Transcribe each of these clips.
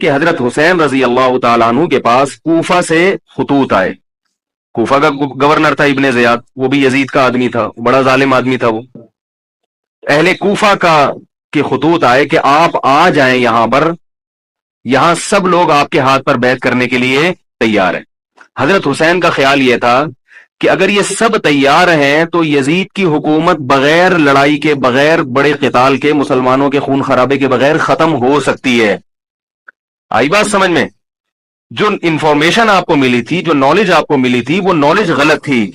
کہ حضرت حسین رضی اللہ تعالیٰ عنہ کے پاس کوفہ سے خطوط آئے. کوفہ کا گورنر تھا ابن زیاد، وہ بھی یزید کا آدمی تھا، بڑا ظالم آدمی تھا وہ. اہل کوفہ کا کے خطوط آئے کہ آپ آ جائیں یہاں پر، یہاں سب لوگ آپ کے ہاتھ پر بیعت کرنے کے لیے تیار ہیں. حضرت حسین کا خیال یہ تھا کہ اگر یہ سب تیار ہیں تو یزید کی حکومت بغیر لڑائی کے، بغیر بڑے قتال کے، مسلمانوں کے خون خرابے کے بغیر ختم ہو سکتی ہے. آئی بات سمجھ میں؟ جو انفارمیشن آپ کو ملی تھی، جو نالج آپ کو ملی تھی، وہ نالج غلط تھی.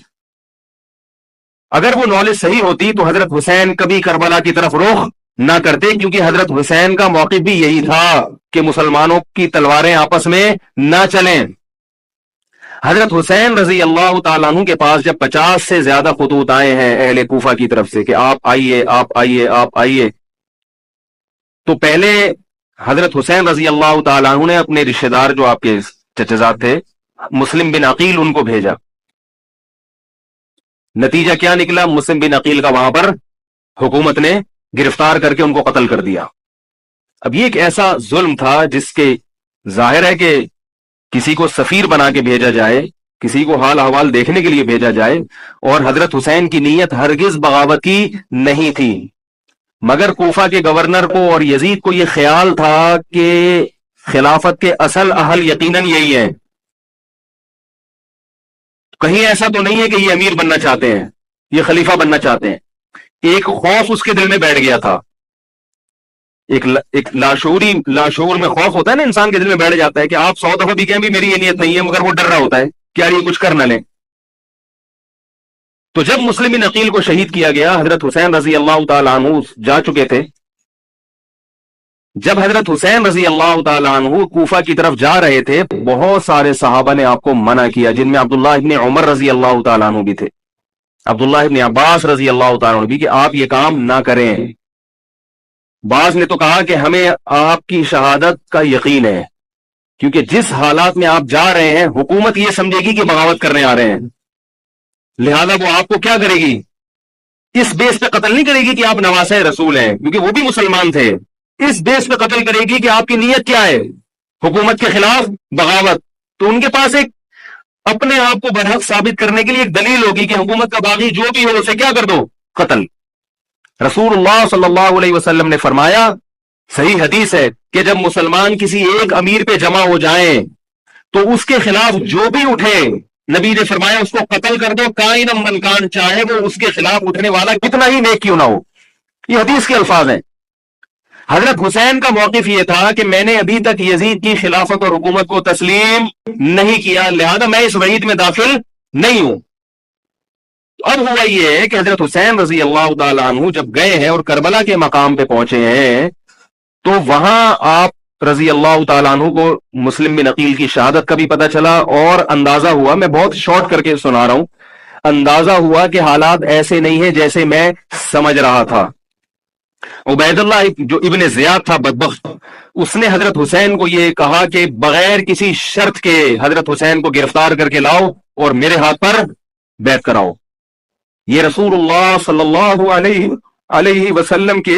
اگر وہ نالج صحیح ہوتی تو حضرت حسین کبھی کربلا کی طرف رخ نہ کرتے، کیونکہ حضرت حسین کا موقف بھی یہی تھا کہ مسلمانوں کی تلواریں آپس میں نہ چلیں. حضرت حسین رضی اللہ تعالیٰ عنہ کے پاس جب 50 سے زیادہ خطوط آئے ہیں اہل کوفہ کی طرف سے کہ آپ آئیے، آپ آئیے، آپ آئیے، تو پہلے حضرت حسین رضی اللہ تعالیٰ عنہ نے اپنے رشتہ دار جو آپ کے چچزاد تھے مسلم بن عقیل، ان کو بھیجا. نتیجہ کیا نکلا؟ مسلم بن عقیل کا وہاں پر حکومت نے گرفتار کر کے ان کو قتل کر دیا. اب یہ ایک ایسا ظلم تھا جس کے ظاہر ہے کہ کسی کو سفیر بنا کے بھیجا جائے، کسی کو حال احوال دیکھنے کے لیے بھیجا جائے، اور حضرت حسین کی نیت ہرگز بغاوت کی نہیں تھی، مگر کوفہ کے گورنر کو اور یزید کو یہ خیال تھا کہ خلافت کے اصل اہل یقیناً یہی ہیں. کہیں ایسا تو نہیں ہے کہ یہ امیر بننا چاہتے ہیں، یہ خلیفہ بننا چاہتے ہیں. ایک خوف اس کے دل میں بیٹھ گیا تھا، ایک لاشعور میں خوف ہوتا ہے نا، انسان کے دل میں بیٹھ جاتا ہے کہ آپ 100 دفعہ بھی کہیں بھی میری یہ نیت نہیں ہے، مگر وہ ڈر رہا ہوتا ہے کہ یار یہ کچھ کر نہ لیں. تو جب مسلم بن عقیل کو شہید کیا گیا، حضرت حسین رضی اللہ تعالیٰ عنہ جا چکے تھے. جب حضرت حسین رضی اللہ تعالیٰ عنہ کوفہ کی طرف جا رہے تھے، بہت سارے صحابہ نے آپ کو منع کیا، جن میں عبداللہ ابن عمر رضی اللہ تعالیٰ عنہ بھی تھے، عبداللہ ابن عباس رضی اللہ تعالیٰ عنہ بھی، کہ آپ یہ کام نہ کریں. بعض نے تو کہا کہ ہمیں آپ کی شہادت کا یقین ہے، کیونکہ جس حالات میں آپ جا رہے ہیں حکومت یہ سمجھے گی کہ بغاوت کرنے آ رہے ہیں، لہذا وہ آپ کو کیا کرے گی؟ اس بیس پہ قتل نہیں کرے گی کہ آپ نواسہ رسول ہیں، کیونکہ وہ بھی مسلمان تھے. اس بیس پہ قتل کرے گی کہ آپ کی نیت کیا ہے، حکومت کے خلاف بغاوت. تو ان کے پاس ایک اپنے آپ کو برحق ثابت کرنے کے لیے ایک دلیل ہوگی کہ حکومت کا باغی جو بھی ہو اسے کیا کر دو؟ قتل. رسول اللہ صلی اللہ علیہ وسلم نے فرمایا، صحیح حدیث ہے، کہ جب مسلمان کسی ایک امیر پہ جمع ہو جائیں تو اس کے خلاف جو بھی اٹھے، نبی نے فرمایا اس کو قتل کر دو، کائن من کان، چاہے وہ اس کے خلاف اٹھنے والا کتنا ہی نیک کیوں نہ ہو. یہ حدیث کے الفاظ ہیں. حضرت حسین کا موقف یہ تھا کہ میں نے ابھی تک یزید کی خلافت اور حکومت کو تسلیم نہیں کیا، لہذا میں اس وعید میں داخل نہیں ہوں. اب ہوا یہ ہے کہ حضرت حسین رضی اللہ تعالیٰ عنہ جب گئے ہیں اور کربلا کے مقام پہ پہنچے ہیں، تو وہاں آپ رضی اللہ تعالیٰ عنہ کو مسلم بن عقیل کی شہادت کا بھی پتہ چلا، اور اندازہ ہوا، میں بہت شارٹ کر کے سنا رہا ہوں، اندازہ ہوا کہ حالات ایسے نہیں ہیں جیسے میں سمجھ رہا تھا. عبید اللہ جو ابن زیاد تھا بدبخت، اس نے حضرت حسین کو یہ کہا کہ بغیر کسی شرط کے حضرت حسین کو گرفتار کر کے لاؤ اور میرے ہاتھ پر بیعت کراؤ. یہ رسول اللہ صلی اللہ علیہ وسلم کے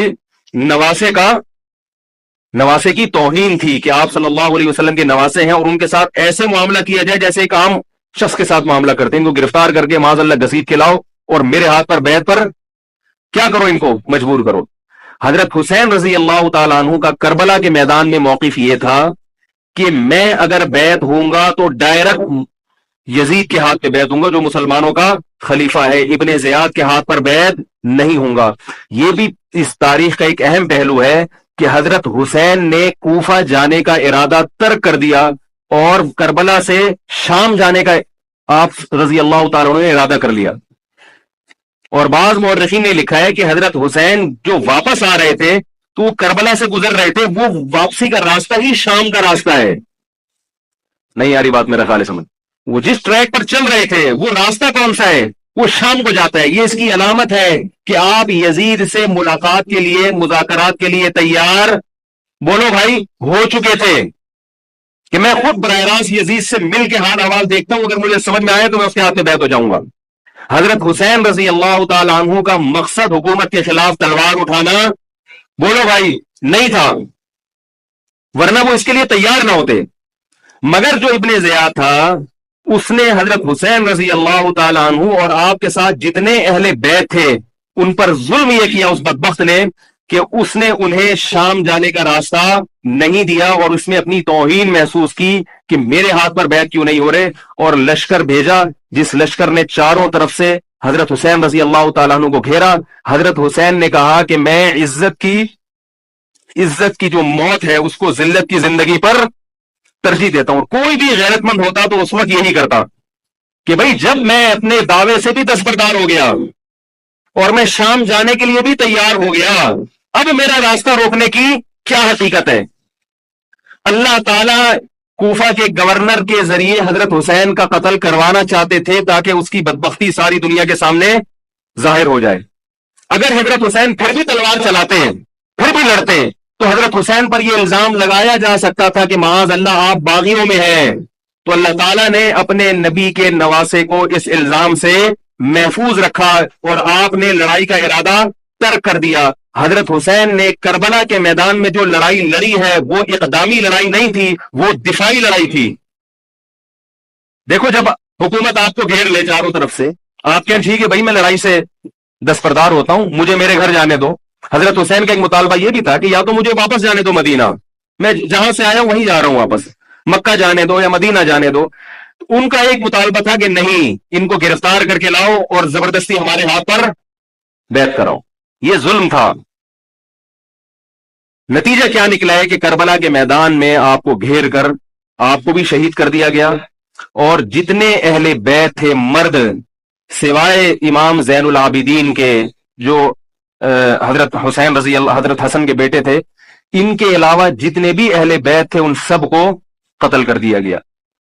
نواسے کی توہین تھی کہ آپ صلی اللہ علیہ وسلم کے نواسے ہیں اور ان کے ساتھ ایسے معاملہ کیا جائے جیسے ایک عام شخص کے ساتھ معاملہ کرتے ہیں. ان کو گرفتار کر کے معاذ اللہ گھسیٹ کے لاؤ اور میرے ہاتھ پر بیعت پر کیا کرو، ان کو مجبور کرو. حضرت حسین رضی اللہ تعالیٰ عنہ کا کربلا کے میدان میں موقف یہ تھا کہ میں اگر بیعت ہوں گا تو ڈائریکٹ یزید کے ہاتھ پہ بیعت ہوں گا جو مسلمانوں کا خلیفہ ہے، ابن زیاد کے ہاتھ پر بیعت نہیں ہوں گا. یہ بھی اس تاریخ کا ایک اہم پہلو ہے کہ حضرت حسین نے کوفہ جانے کا ارادہ ترک کر دیا اور کربلا سے شام جانے کا آپ رضی اللہ تعالیٰ عنہ نے ارادہ کر لیا. اور بعض مورخین نے لکھا ہے کہ حضرت حسین جو واپس آ رہے تھے تو کربلا سے گزر رہے تھے، وہ واپسی کا راستہ ہی شام کا راستہ ہے. نہیں یاری بات میرا خیال ہے سمجھ، وہ جس ٹریک پر چل رہے تھے وہ راستہ کون سا ہے؟ وہ شام کو جاتا ہے. یہ اس کی علامت ہے کہ آپ یزید سے ملاقات کے لیے، مذاکرات کے لیے تیار بولو بھائی ہو چکے تھے کہ میں خود براہ راست یزید سے مل کے حال احوال دیکھتا ہوں، اگر مجھے سمجھ میں آئے تو میں اس کے ہاتھ میں بیعت ہو جاؤں گا. حضرت حسین رضی اللہ تعالیٰ عنہ کا مقصد حکومت کے خلاف تلوار اٹھانا بولو بھائی نہیں تھا. ورنہ وہ اس کے لیے تیار نہ ہوتے. مگر جو ابن زیاد تھا اس نے حضرت حسین رضی اللہ تعالیٰ عنہ اور آپ کے ساتھ جتنے اہل بیت تھے ان پر ظلم یہ کیا اس بدبخت نے کہ اس نے انہیں شام جانے کا راستہ نہیں دیا، اور اس میں اپنی توہین محسوس کی کہ میرے ہاتھ پر بیعت کیوں نہیں ہو رہے، اور لشکر بھیجا جس لشکر نے چاروں طرف سے حضرت حسین رضی اللہ تعالیٰ عنہ کو گھیرا. حضرت حسین نے کہا کہ میں عزت کی جو موت ہے اس کو ذلت کی زندگی پر ترجیح دیتا ہوں. کوئی بھی غیرت مند ہوتا تو اس وقت یہی کرتا کہ بھئی جب میں اپنے دعوے سے بھی دستبردار ہو گیا اور میں شام جانے کے لیے بھی تیار ہو گیا، اب میرا راستہ روکنے کی کیا حقیقت ہے. اللہ تعالی کوفہ کے گورنر کے ذریعے حضرت حسین کا قتل کروانا چاہتے تھے تاکہ اس کی بدبختی ساری دنیا کے سامنے ظاہر ہو جائے. اگر حضرت حسین پھر بھی تلوار چلاتے ہیں، پھر بھی لڑتے ہیں، تو حضرت حسین پر یہ الزام لگایا جا سکتا تھا کہ معاذ اللہ آپ باغیوں میں ہیں. تو اللہ تعالیٰ نے اپنے نبی کے نواسے کو اس الزام سے محفوظ رکھا اور آپ نے لڑائی کا ارادہ ترک کر دیا. حضرت حسین نے کربلا کے میدان میں جو لڑائی لڑی ہے وہ اقدامی لڑائی نہیں تھی، وہ دفاعی لڑائی تھی. دیکھو جب حکومت آپ کو گھیر لے چاروں طرف سے، آپ کہیں ٹھیک ہے بھائی میں لڑائی سے دستبردار ہوتا ہوں، مجھے میرے گھر جانے دو. حضرت حسین کا ایک مطالبہ یہ بھی تھا کہ یا تو مجھے واپس جانے دو مدینہ، میں جہاں سے آیا ہوں وہیں جا رہا ہوں، واپس مکہ جانے دو یا مدینہ جانے دو. ان کا ایک مطالبہ تھا کہ نہیں، ان کو گرفتار کر کے لاؤ اور زبردستی ہمارے ہاتھ پر بیعت کراؤ. یہ ظلم تھا. نتیجہ کیا نکلا ہے کہ کربلا کے میدان میں آپ کو گھیر کر آپ کو بھی شہید کر دیا گیا، اور جتنے اہل بیت تھے مرد سوائے امام زین العابدین کے جو حضرت حسین رضی اللہ حضرت حسن کے بیٹے تھے، ان کے علاوہ جتنے بھی اہل بیت تھے ان سب کو قتل کر دیا گیا.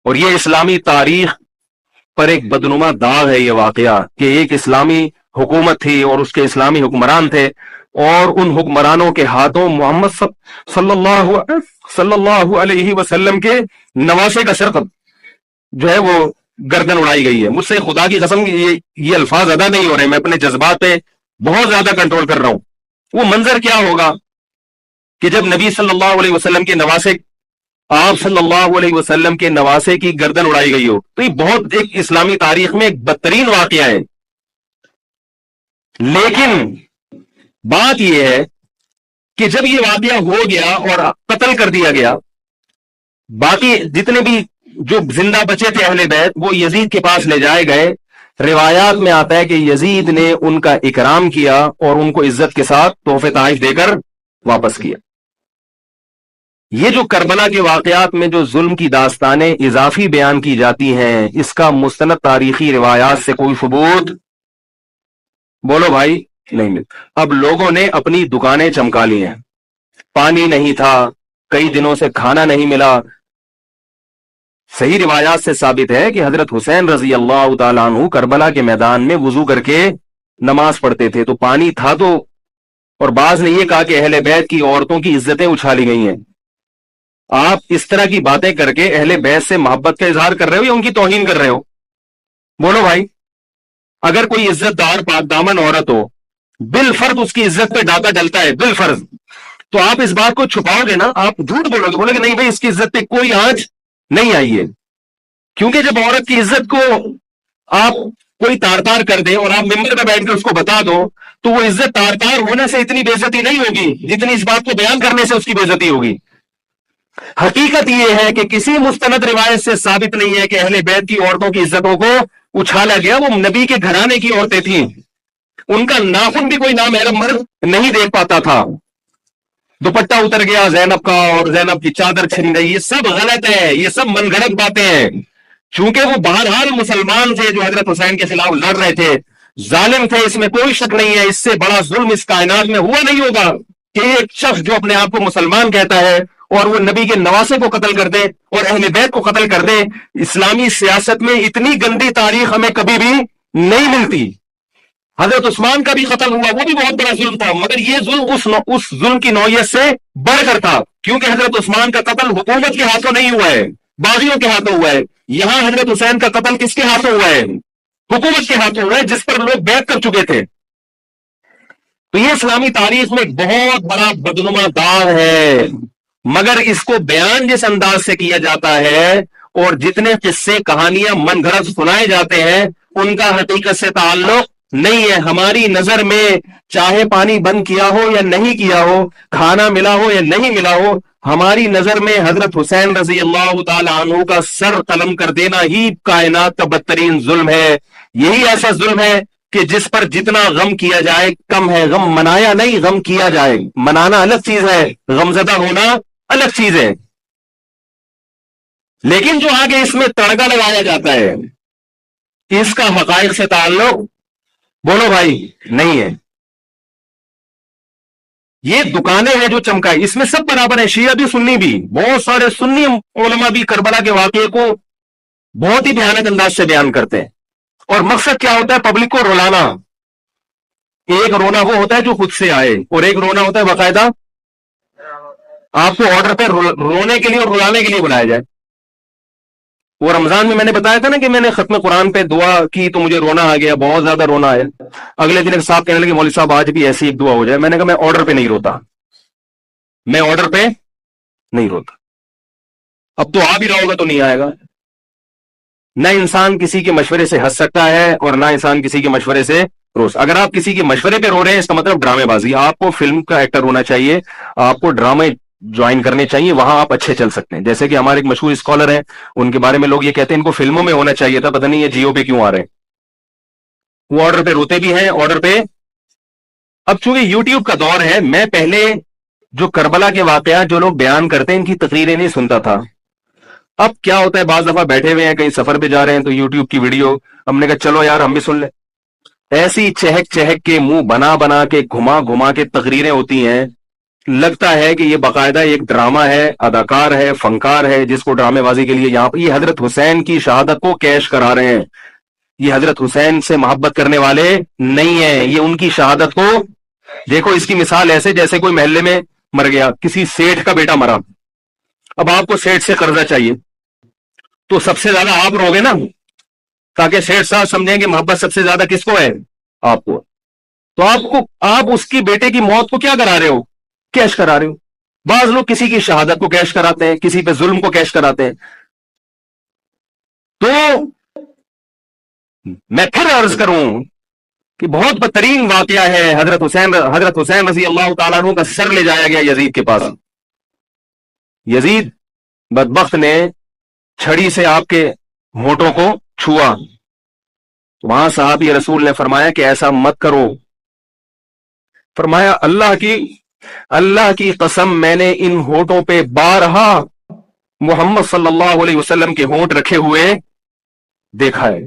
اور یہ اسلامی تاریخ پر ایک بدنما داغ ہے یہ واقعہ کہ ایک اسلامی حکومت تھی اور اس کے اسلامی حکمران تھے، اور ان حکمرانوں کے ہاتھوں محمد صلی اللہ علیہ وسلم کے نواسے کا سر جو ہے وہ گردن اڑائی گئی ہے. مجھ سے خدا کی قسم یہ الفاظ ادا نہیں ہو رہے، میں اپنے جذبات پہ بہت زیادہ کنٹرول کر رہا ہوں. وہ منظر کیا ہوگا کہ جب نبی صلی اللہ علیہ وسلم کے نواسے، آپ صلی اللہ علیہ وسلم کے نواسے کی گردن اڑائی گئی ہو. تو یہ بہت ایک اسلامی تاریخ میں ایک بدترین واقعہ ہے. لیکن بات یہ ہے کہ جب یہ واقعہ ہو گیا اور قتل کر دیا گیا، باقی جتنے بھی جو زندہ بچے تھے اہل بیت وہ یزید کے پاس لے جائے گئے. روایات میں آتا ہے کہ یزید نے ان کا اکرام کیا اور ان کو عزت کے ساتھ تحفے تحائف دے کر واپس کیا. یہ جو کربلا کے واقعات میں جو ظلم کی داستانیں اضافی بیان کی جاتی ہیں، اس کا مستند تاریخی روایات سے کوئی ثبوت بولو بھائی نہیں ملتا. اب لوگوں نے اپنی دکانیں چمکا لی ہیں، پانی نہیں تھا، کئی دنوں سے کھانا نہیں ملا. صحیح روایات سے ثابت ہے کہ حضرت حسین رضی اللہ تعالیٰ عنہ کربلا کے میدان میں وضو کر کے نماز پڑھتے تھے تو پانی تھا تو، اور بعض نے یہ کہا کہ اہل بیت کی عورتوں کی عزتیں اچھالی گئی ہیں. آپ اس طرح کی باتیں کر کے اہل بیت سے محبت کا اظہار کر رہے ہو یا ان کی توہین کر رہے ہو؟ بولو بھائی. اگر کوئی عزت دار پاک دامن عورت ہو، بالفرض اس کی عزت پہ ڈاکہ ڈلتا ہے بالفرض، تو آپ اس بات کو چھپاؤ گے نا، آپ جھوٹ بولو گے، بولو گے نہیں بھائی اس کی عزت پہ کوئی آنچ نہیں آئی ہے. کیونکہ جب عورت کی عزت کو آپ کوئی تار تار کر دیں اور آپ ممبر پہ بیٹھ کے اس کو بتا دو تو وہ عزت تار تار ہونے سے اتنی بے عزتی نہیں ہوگی جتنی اس بات کو بیان کرنے سے اس کی بے عزتی ہوگی. حقیقت یہ ہے کہ کسی مستند روایت سے ثابت نہیں ہے کہ اہل بیت کی عورتوں کی عزتوں کو اچھالا گیا. وہ نبی کے گھرانے کی عورتیں تھیں، ان کا ناخن بھی کوئی نامحرم مرد نہیں دیکھ پاتا تھا. دوپٹہ اتر گیا زینب کا اور زینب کی چادر چھن گئی، یہ سب غلط ہے، یہ سب من گھڑت باتیں ہیں. چونکہ وہ بہرحال مسلمان تھے جو حضرت حسین کے خلاف لڑ رہے تھے، ظالم تھے، اس میں کوئی شک نہیں ہے. اس سے بڑا ظلم اس کائنات میں ہوا نہیں ہوگا کہ ایک شخص جو اپنے آپ کو مسلمان کہتا ہے اور وہ نبی کے نواسے کو قتل کر دے اور اہل بیت کو قتل کر دے. اسلامی سیاست میں اتنی گندی تاریخ ہمیں کبھی بھی نہیں ملتی. حضرت عثمان کا بھی قتل ہوا، وہ بھی بہت بڑا ظلم تھا، مگر یہ ظلم اس ظلم کی نوعیت سے بڑھ کر تھا، کیونکہ حضرت عثمان کا قتل حکومت کے ہاتھوں نہیں ہوا ہے، باغیوں کے ہاتھوں ہوا ہے. یہاں حضرت حسین کا قتل کس کے ہاتھوں ہوا ہے؟ حکومت کے ہاتھوں ہوا ہے، جس پر لوگ بیعت کر چکے تھے. تو یہ اسلامی تاریخ میں ایک بہت بڑا بدنما داغ ہے. مگر اس کو بیان جس انداز سے کیا جاتا ہے اور جتنے قصے کہانیاں من گھڑت سنائے جاتے ہیں ان کا حقیقت سے تعلق نہیں ہے. ہماری نظر میں چاہے پانی بند کیا ہو یا نہیں کیا ہو, کھانا ملا ہو یا نہیں ملا ہو, ہماری نظر میں حضرت حسین رضی اللہ تعالی عنہ کا سر قلم کر دینا ہی کائنات کا بدترین ظلم ہے. یہی ایسا ظلم ہے کہ جس پر جتنا غم کیا جائے کم ہے. غم منایا نہیں, غم کیا جائے. منانا الگ چیز ہے, غمزدہ ہونا الگ چیز ہے. لیکن جو آگے اس میں تڑکا لگایا جاتا ہے اس کا حقائق سے تعلق بولو بھائی نہیں ہے. یہ دکانیں ہیں جو چمکائی, اس میں سب برابر ہیں, شیعہ بھی سنی بھی. بہت سارے سنی علماء بھی کربلا کے واقعے کو بہت ہی بھیانک انداز سے بیان کرتے ہیں. اور مقصد کیا ہوتا ہے؟ پبلک کو رلانا. ایک رونا وہ ہوتا ہے جو خود سے آئے, اور ایک رونا ہوتا ہے باقاعدہ آپ کو آرڈر پہ رونے کے لیے اور رلانے کے لیے بلایا جائے. وہ رمضان میں نے بتایا تھا نا کہ میں نے ختم قرآن پہ دعا کی تو مجھے رونا آ گیا, بہت زیادہ رونا آیا. اگلے دن ایک صاحب کہنے لگے مولوی صاحب آج بھی ایسی ایک دعا ہو جائے. میں نے کہا میں آرڈر پہ نہیں روتا, میں آرڈر پہ نہیں روتا. اب تو آ بھی رہا ہوگا تو نہیں آئے گا. نہ انسان کسی کے مشورے سے ہنس سکتا ہے اور نہ انسان کسی کے مشورے سے روز. اگر آپ کسی کے مشورے پہ رو رہے ہیں اس کا مطلب ڈرامے بازی. آپ کو فلم کا ایکٹر ہونا چاہیے, آپ کو ڈرامے جوائن کرنے چاہیے, وہاں آپ اچھے چل سکتے ہیں. جیسے کہ ہمارے ایک مشہور اسکالر ہیں, ان کے بارے میں لوگ یہ کہتے ہیں ان کو فلموں میں ہونا چاہیے تھا, پتہ نہیں یہ جیو پہ کیوں آ رہے ہیں. وہ آرڈر پہ روتے بھی ہیں, آرڈر پہ. اب چونکہ یوٹیوب کا دور ہے, میں پہلے جو کربلا کے واقعات جو لوگ بیان کرتے ہیں ان کی تقریریں نہیں سنتا تھا. اب کیا ہوتا ہے, بعض دفعہ بیٹھے ہوئے ہیں کہیں سفر پہ جا رہے ہیں تو یوٹیوب کی ویڈیو ہم نے کہا چلو یار ہم بھی سن لیں. ایسی چہک چہک کے منہ بنا بنا کے گھما گھما کے تقریریں ہوتی ہیں, لگتا ہے کہ یہ باقاعدہ ایک ڈرامہ ہے, اداکار ہے, فنکار ہے جس کو ڈرامے بازی کے لیے یہاں پہ یہ حضرت حسین کی شہادت کو کیش کرا رہے ہیں. یہ حضرت حسین سے محبت کرنے والے نہیں ہیں, یہ ان کی شہادت کو دیکھو. اس کی مثال ایسے جیسے کوئی محلے میں مر گیا, کسی سیٹھ کا بیٹا مرا, اب آپ کو سیٹھ سے قرضہ چاہیے تو سب سے زیادہ آپ روگے نا, تاکہ سیٹھ صاحب سمجھیں کہ محبت سب سے زیادہ کس کو ہے, آپ کو. تو آپ اس کی بیٹے کی موت کو کیا کرا رہے ہو, کیش کرا رہے ہو. بعض لوگ کسی کی شہادت کو کیش کراتے ہیں, کسی پہ ظلم کو کیش کراتے ہیں. تو میں پھر عرض کروں کہ بہت بدترین واقعہ ہے. حضرت حسین رضی اللہ تعالیٰ عنہ کا سر لے جایا گیا یزید کے پاس. یزید بدبخت نے چھڑی سے آپ کے ہونٹوں کو چھوا. وہاں صحابی رسول نے فرمایا کہ ایسا مت کرو. فرمایا اللہ کی قسم میں نے ان ہونٹوں پہ بارہا محمد صلی اللہ علیہ وسلم کے ہونٹ رکھے ہوئے دیکھا ہے.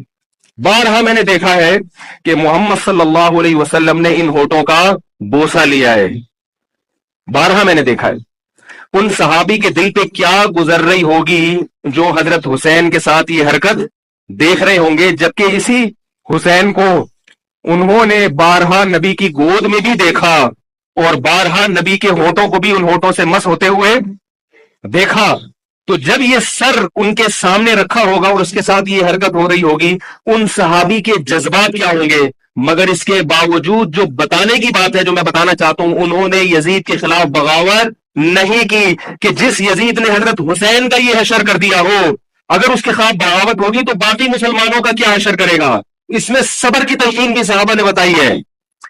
بارہا میں نے دیکھا ہے کہ محمد صلی اللہ علیہ وسلم نے ان ہونٹوں کا بوسہ لیا ہے. بارہا میں نے دیکھا ہے. ان صحابی کے دل پہ کیا گزر رہی ہوگی جو حضرت حسین کے ساتھ یہ حرکت دیکھ رہے ہوں گے, جبکہ اسی حسین کو انہوں نے بارہا نبی کی گود میں بھی دیکھا اور بارہا نبی کے ہونٹوں کو بھی ان ہونٹوں سے مس ہوتے ہوئے دیکھا. تو جب یہ سر ان کے سامنے رکھا ہوگا اور اس کے ساتھ یہ حرکت ہو رہی ہوگی, ان صحابی کے جذبات کیا ہوں گے. مگر اس کے باوجود جو بتانے کی بات ہے, جو میں بتانا چاہتا ہوں, انہوں نے یزید کے خلاف بغاوت نہیں کی کہ جس یزید نے حضرت حسین کا یہ حشر کر دیا ہو, اگر اس کے خلاف بغاوت ہوگی تو باقی مسلمانوں کا کیا حشر کرے گا. اس میں صبر کی تلقین بھی صحابہ نے بتائی ہے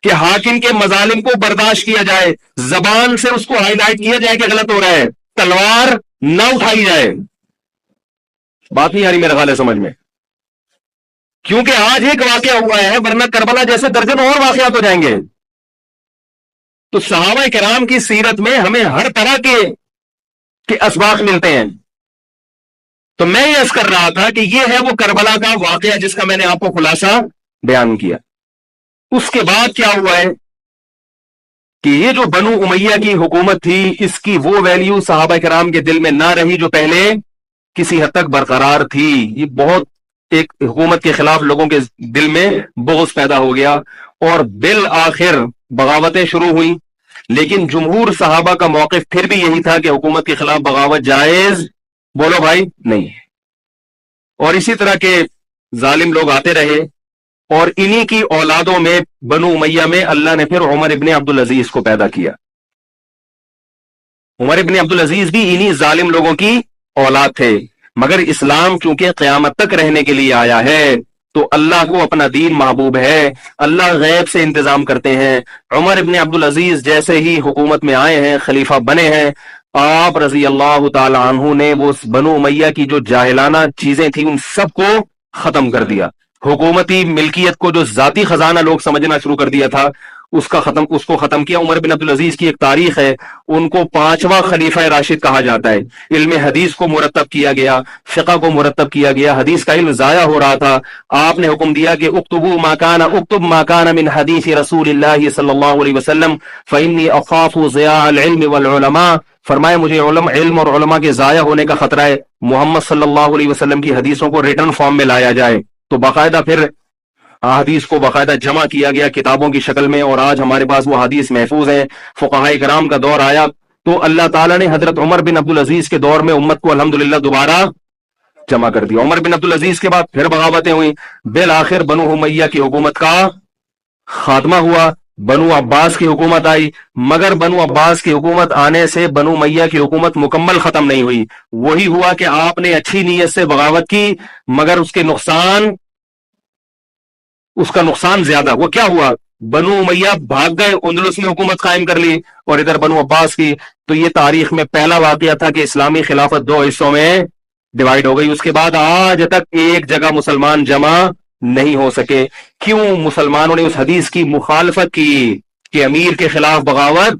کہ حاکم کے مظالم کو برداشت کیا جائے, زبان سے اس کو ہائی لائٹ کیا جائے کہ غلط ہو رہا ہے, تلوار نہ اٹھائی جائے. بات نہیں آ رہی میرا خیال ہے سمجھ میں, کیونکہ آج ایک واقعہ ہوا ہے ورنہ کربلا جیسے درجن اور واقعات ہو جائیں گے. تو صحابہ کرام کی سیرت میں ہمیں ہر طرح کے اسباق ملتے ہیں. تو میں یہ عرض کر رہا تھا کہ یہ ہے وہ کربلا کا واقعہ جس کا میں نے آپ کو خلاصہ بیان کیا. اس کے بعد کیا ہوا ہے کہ یہ جو بنو امیہ کی حکومت تھی, اس کی وہ ویلیو صحابہ کرام کے دل میں نہ رہی جو پہلے کسی حد تک برقرار تھی. یہ بہت ایک حکومت کے خلاف لوگوں کے دل میں بغض پیدا ہو گیا اور بالآخر بغاوتیں شروع ہوئیں. لیکن جمہور صحابہ کا موقف پھر بھی یہی تھا کہ حکومت کے خلاف بغاوت جائز, بولو بھائی, نہیں. اور اسی طرح کے ظالم لوگ آتے رہے اور انہی کی اولادوں میں بنو امیہ میں اللہ نے پھر عمر ابن عبد العزیز کو پیدا کیا. عمر ابن عبدالعزیز بھی انہی ظالم لوگوں کی اولاد تھے، مگر اسلام چونکہ قیامت تک رہنے کے لیے آیا ہے تو اللہ کو اپنا دین محبوب ہے، اللہ غیب سے انتظام کرتے ہیں۔ عمر ابن عبدالعزیز جیسے ہی حکومت میں آئے ہیں، خلیفہ بنے ہیں، آپ رضی اللہ تعالی عنہ نے وہ بنو امیہ کی جو جاہلانہ چیزیں تھیں ان سب کو ختم کر دیا۔ حکومتی ملکیت کو جو ذاتی خزانہ لوگ سمجھنا شروع کر دیا تھا اس کو ختم کیا۔ عمر بن عبدالعزیز کی ایک تاریخ ہے، ان کو 5واں خلیفہ راشد کہا جاتا ہے۔ علم حدیث کو مرتب کیا گیا، فقہ کو مرتب کیا گیا، حدیث کا علم ضائع ہو رہا تھا، آپ نے حکم دیا کہ اکتب ما کان من حدیث رسول اللہ صلی اللہ علیہ وسلم فانی اخاف ضیاع العلم والعلماء، فرمایا مجھے علم اور علماء کے ضائع ہونے کا خطرہ ہے، محمد صلی اللہ علیہ وسلم کی حدیثوں کو ریٹن فارم میں لایا جائے۔ تو باقاعدہ پھر حدیث کو باقاعدہ جمع کیا گیا کتابوں کی شکل میں، اور آج ہمارے پاس وہ حدیث محفوظ ہیں۔ فقہائے کرام کا دور آیا تو اللہ تعالیٰ نے حضرت عمر بن عبدالعزیز کے دور میں امت کو الحمدللہ دوبارہ جمع کر دیا۔ عمر بن عبدالعزیز کے بعد پھر بغاوتیں ہوئیں، بالآخر بنو امیہ کی حکومت کا خاتمہ ہوا، بنو عباس کی حکومت آئی، مگر بنو عباس کی حکومت آنے سے بنو امیہ کی حکومت مکمل ختم نہیں ہوئی۔ وہی ہوا کہ آپ نے اچھی نیت سے بغاوت کی مگر اس کا نقصان زیادہ۔ وہ کیا ہوا؟ بنو امیہ بھاگ گئے، اندلس میں حکومت قائم کر لی، اور ادھر بنو عباس کی۔ تو یہ تاریخ میں پہلا واقعہ تھا کہ اسلامی خلافت 2 حصوں میں ڈیوائیڈ ہو گئی۔ اس کے بعد آج تک ایک جگہ مسلمان جمع نہیں ہو سکے۔ کیوں؟ مسلمانوں نے اس حدیث کی مخالفت کی کہ امیر کے خلاف بغاوت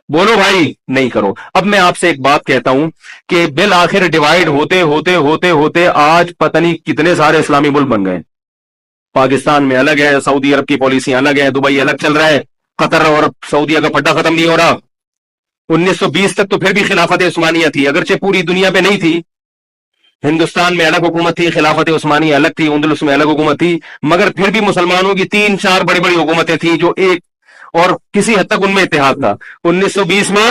بولو بھائی نہیں کرو۔ اب میں آپ سے ایک بات کہتا ہوں کہ بالآخر ڈیوائیڈ ہوتے ہوتے ہوتے ہوتے آج پتہ نہیں کتنے سارے اسلامی ملک بن گئے۔ پاکستان میں الگ ہے، سعودی عرب کی پالیسیاں الگ ہیں، دبئی الگ چل رہا ہے، قطر اور سعودیہ کا پٹا ختم نہیں ہو رہا۔ 1920 تک تو پھر بھی خلافت عثمانیہ تھی، اگرچہ پوری دنیا پہ نہیں تھی۔ ہندوستان میں الگ حکومت تھی، خلافت عثمانیہ الگ تھی، اندلس میں الگ حکومت تھی، مگر پھر بھی مسلمانوں کی 3-4 بڑی بڑی حکومتیں تھیں جو ایک، اور کسی حد تک ان میں اتحاد تھا۔ 1920 میں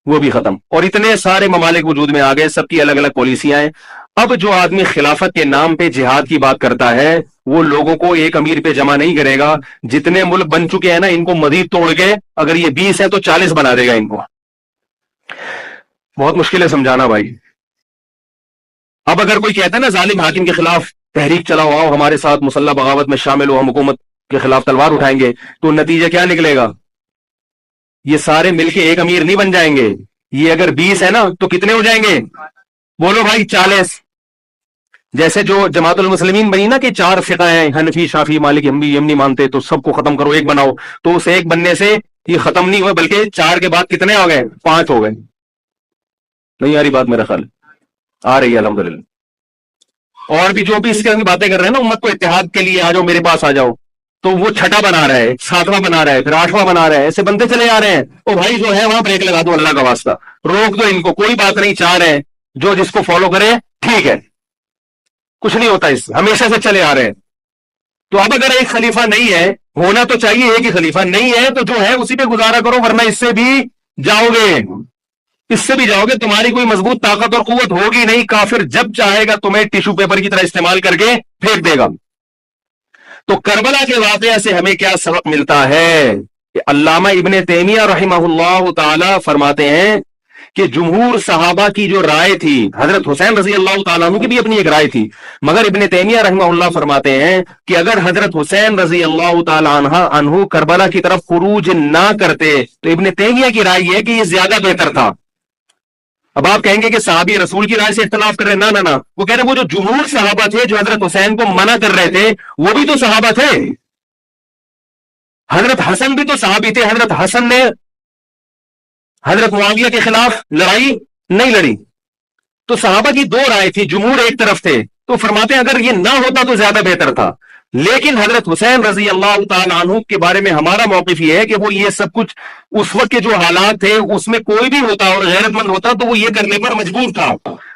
وہ بھی ختم، اور اتنے سارے ممالک وجود میں آ گئے، سب کی الگ الگ پالیسیاں ہیں۔ اب جو آدمی خلافت کے نام پہ جہاد کی بات کرتا ہے وہ لوگوں کو ایک امیر پہ جمع نہیں کرے گا۔ جتنے ملک بن چکے ہیں نا ان کو مزید توڑ کے، اگر یہ 20 ہیں تو 40 بنا دے گا ان کو۔ بہت مشکل ہے سمجھانا بھائی۔ اب اگر کوئی کہتا ہے نا ظالم حاکم کے خلاف تحریک چلاؤ، آؤ ہمارے ساتھ مسلح بغاوت میں شامل ہو، ہم حکومت کے خلاف تلوار اٹھائیں گے، تو نتیجہ کیا نکلے گا؟ یہ سارے مل کے ایک امیر نہیں بن جائیں گے۔ یہ اگر 20 ہے نا تو کتنے ہو جائیں گے؟ بولو بھائی 40۔ جیسے جو جماعت المسلمین بنی نا کہ 4 فقہ ہیں، حنفی، شافعی، مالکی، ہم بھی نہیں مانتے، تو سب کو ختم کرو، ایک بناؤ، تو اس ایک بننے سے یہ ختم نہیں ہوئے بلکہ 4 کے بعد کتنے ہو گئے؟ 5 ہو گئے۔ نہیں آ رہی بات؟ میرا خیال آ رہی ہے الحمدللہ۔ اور بھی جو بھی اس کے باتیں کر رہے ہیں نا امت کو اتحاد کے لیے، آ جاؤ میرے پاس آ جاؤ، تو وہ 6واں بنا رہا ہے، 7واں بنا رہا ہے، پھر 8واں بنا رہا ہے، ایسے بنتے چلے آ رہے ہیں۔ او بھائی جو ہے وہاں بریک لگا دو، اللہ کا واسطہ روک دو ان کو، کوئی بات نہیں، 4 ہیں، جو جس کو فالو کرے ٹھیک ہے، کچھ نہیں ہوتا، اس ہمیشہ سے چلے آ رہے ہیں۔ تو اب اگر ایک خلیفہ نہیں ہے، ہونا تو چاہیے ایک ہی خلیفہ، نہیں ہے تو جو ہے اسی پہ گزارا کرو، ورنہ اس سے بھی جاؤ گے، اس سے بھی جاؤ گے، تمہاری کوئی مضبوط طاقت اور قوت ہوگی نہیں۔ کافر جب چاہے گا تمہیں ٹیشو پیپر کی طرح استعمال کر کے پھینک دے گا۔ تو کربلا کے واقعہ سے ہمیں کیا سبق ملتا ہے؟ کہ علامہ ابن تیمیہ رحمہ اللہ تعالی فرماتے ہیں کہ جمہور صحابہ کی جو رائے تھی، حضرت حسین رضی اللہ تعالیٰ عنہ کی بھی اپنی ایک رائے تھی، مگر ابن تیمیہ رحمہ اللہ فرماتے ہیں کہ اگر حضرت حسین رضی اللہ تعالیٰ عنہ کربلا کی طرف خروج نہ کرتے تو ابن تیمیہ کی رائے یہ ہے کہ یہ زیادہ بہتر تھا۔ اب آپ کہیں گے کہ صحابی رسول کی رائے سے اختلاف کر رہے ہیں، نہ وہ کہہ رہے ہیں وہ جو جمہور صحابہ تھے جو حضرت حسین کو منع کر رہے تھے وہ بھی تو صحابہ تھے، حضرت حسن بھی تو صحابی تھے، حضرت حسن نے حضرت معاویہ کے خلاف لڑائی نہیں لڑی۔ تو صحابہ کی 2 رائے تھی، جمہور ایک طرف تھے، تو فرماتے ہیں اگر یہ نہ ہوتا تو زیادہ بہتر تھا۔ لیکن حضرت حسین رضی اللہ تعالی عنہ کے بارے میں ہمارا موقف یہ ہے کہ وہ یہ سب کچھ اس وقت کے جو حالات تھے اس میں کوئی بھی ہوتا اور غیرت مند ہوتا تو وہ یہ کرنے پر مجبور تھا،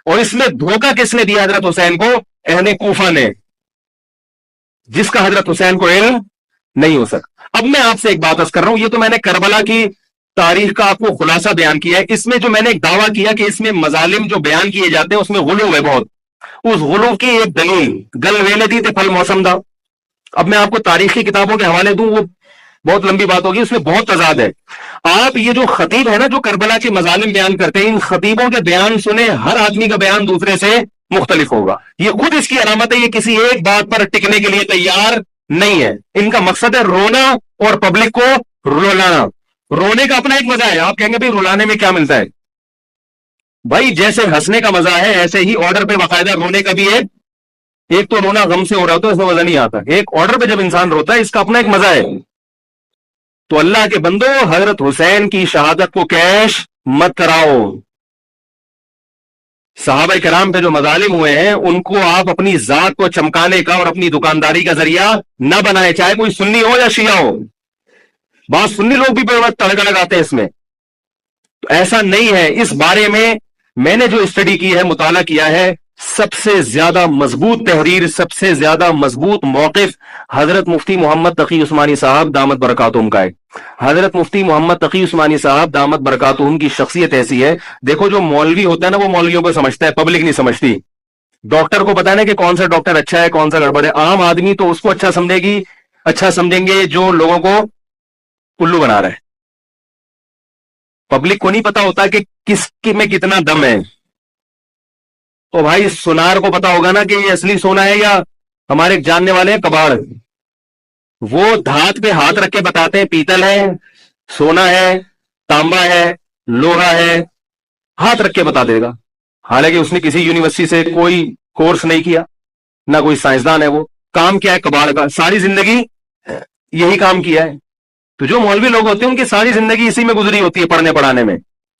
اور اس میں دھوکہ کس نے دیا؟ حضرت حسین کو، اہل کوفہ نے، جس کا حضرت حسین کو علم نہیں ہو سکا۔ اب میں آپ سے ایک بات عرض کر رہا ہوں، یہ تو میں نے کربلا کی تاریخ کا آپ کو خلاصہ بیان کیا ہے، اس میں جو میں نے ایک دعویٰ کیا کہ اس میں مظالم جو بیان کیے جاتے ہیں اس میں غلو ہے بہت، اس غلو کی ایک دلیل گل ویلے دی تے پھل موسم دا۔ اب میں آپ کو تاریخی کتابوں کے حوالے دوں، وہ بہت لمبی بات ہوگی، اس میں بہت تضاد ہے. آپ یہ جو خطیب ہے نا جو کربلا کے مظالم بیان کرتے ہیں، ان خطیبوں کے بیان سنیں، ہر آدمی کا بیان دوسرے سے مختلف ہوگا. یہ خود اس کی علامت ہے، یہ کسی ایک بات پر ٹکنے کے لیے تیار نہیں ہے. ان کا مقصد ہے رونا اور پبلک کو رلانا. رونے کا اپنا ایک مزہ ہے. آپ کہیں گے بھائی رلانے میں کیا ملتا ہے؟ بھائی جیسے ہنسنے کا مزہ ہے ایسے ہی آرڈر پہ باقاعدہ رونے کا بھی ہے. ایک تو رونا غم سے ہو رہا ہوتا ہے، اس میں مزہ نہیں آتا. ایک آرڈر پہ جب انسان روتا ہے اس کا اپنا ایک مزہ ہے. تو اللہ کے بندو حضرت حسین کی شہادت کو کیش مت کراؤ. صحابہ کرام پہ جو مظالم ہوئے ہیں ان کو آپ اپنی ذات کو چمکانے کا اور اپنی دکانداری کا ذریعہ نہ بنائے، چاہے کوئی سنی ہو یا شیعہ ہو. بعض سنی لوگ بھی بے وقت تڑکا لگاتے ہیں اس میں. تو ایسا نہیں ہے. اس بارے میں نے جو اسٹڈی کی ہے، مطالعہ کیا ہے، سب سے زیادہ مضبوط تحریر، سب سے زیادہ مضبوط موقف حضرت مفتی محمد تقی عثمانی صاحب دامت برکاتہم کا ہے. حضرت مفتی محمد تقی عثمانی صاحب دامت برکاتہم کی شخصیت ایسی ہے. دیکھو جو مولوی ہوتا ہے نا وہ مولویوں کو سمجھتا ہے، پبلک نہیں سمجھتی. ڈاکٹر کو پتا ہے نا کہ کون سا ڈاکٹر اچھا ہے کون سا گڑبڑ ہے. عام آدمی تو اس کو اچھا سمجھے گی، اچھا سمجھیں گے جو لوگوں کو الو بنا رہا ہے. پبلک کو نہیں پتا ہوتا کہ کس میں کتنا دم ہے. تو بھائی سونار کو پتا ہوگا نا کہ یہ اصلی سونا ہے یا ہمارے جاننے والے ہیں کباڑ. وہ دھات پہ ہاتھ رکھ کے بتاتے ہیں پیتل ہے، سونا ہے، تانبا ہے، لوہا ہے، ہاتھ رکھ کے بتا دے گا. حالانکہ اس نے کسی یونیورسٹی سے کوئی کورس نہیں کیا، نہ کوئی سائنسدان ہے. وہ کام کیا ہے کباڑ کا، ساری زندگی یہی کام کیا ہے. تو جو مولوی لوگ ہوتے ہیں ان کی ساری زندگی اسی میں گزری ہوتی ہے، پڑھنے پڑھانے میں،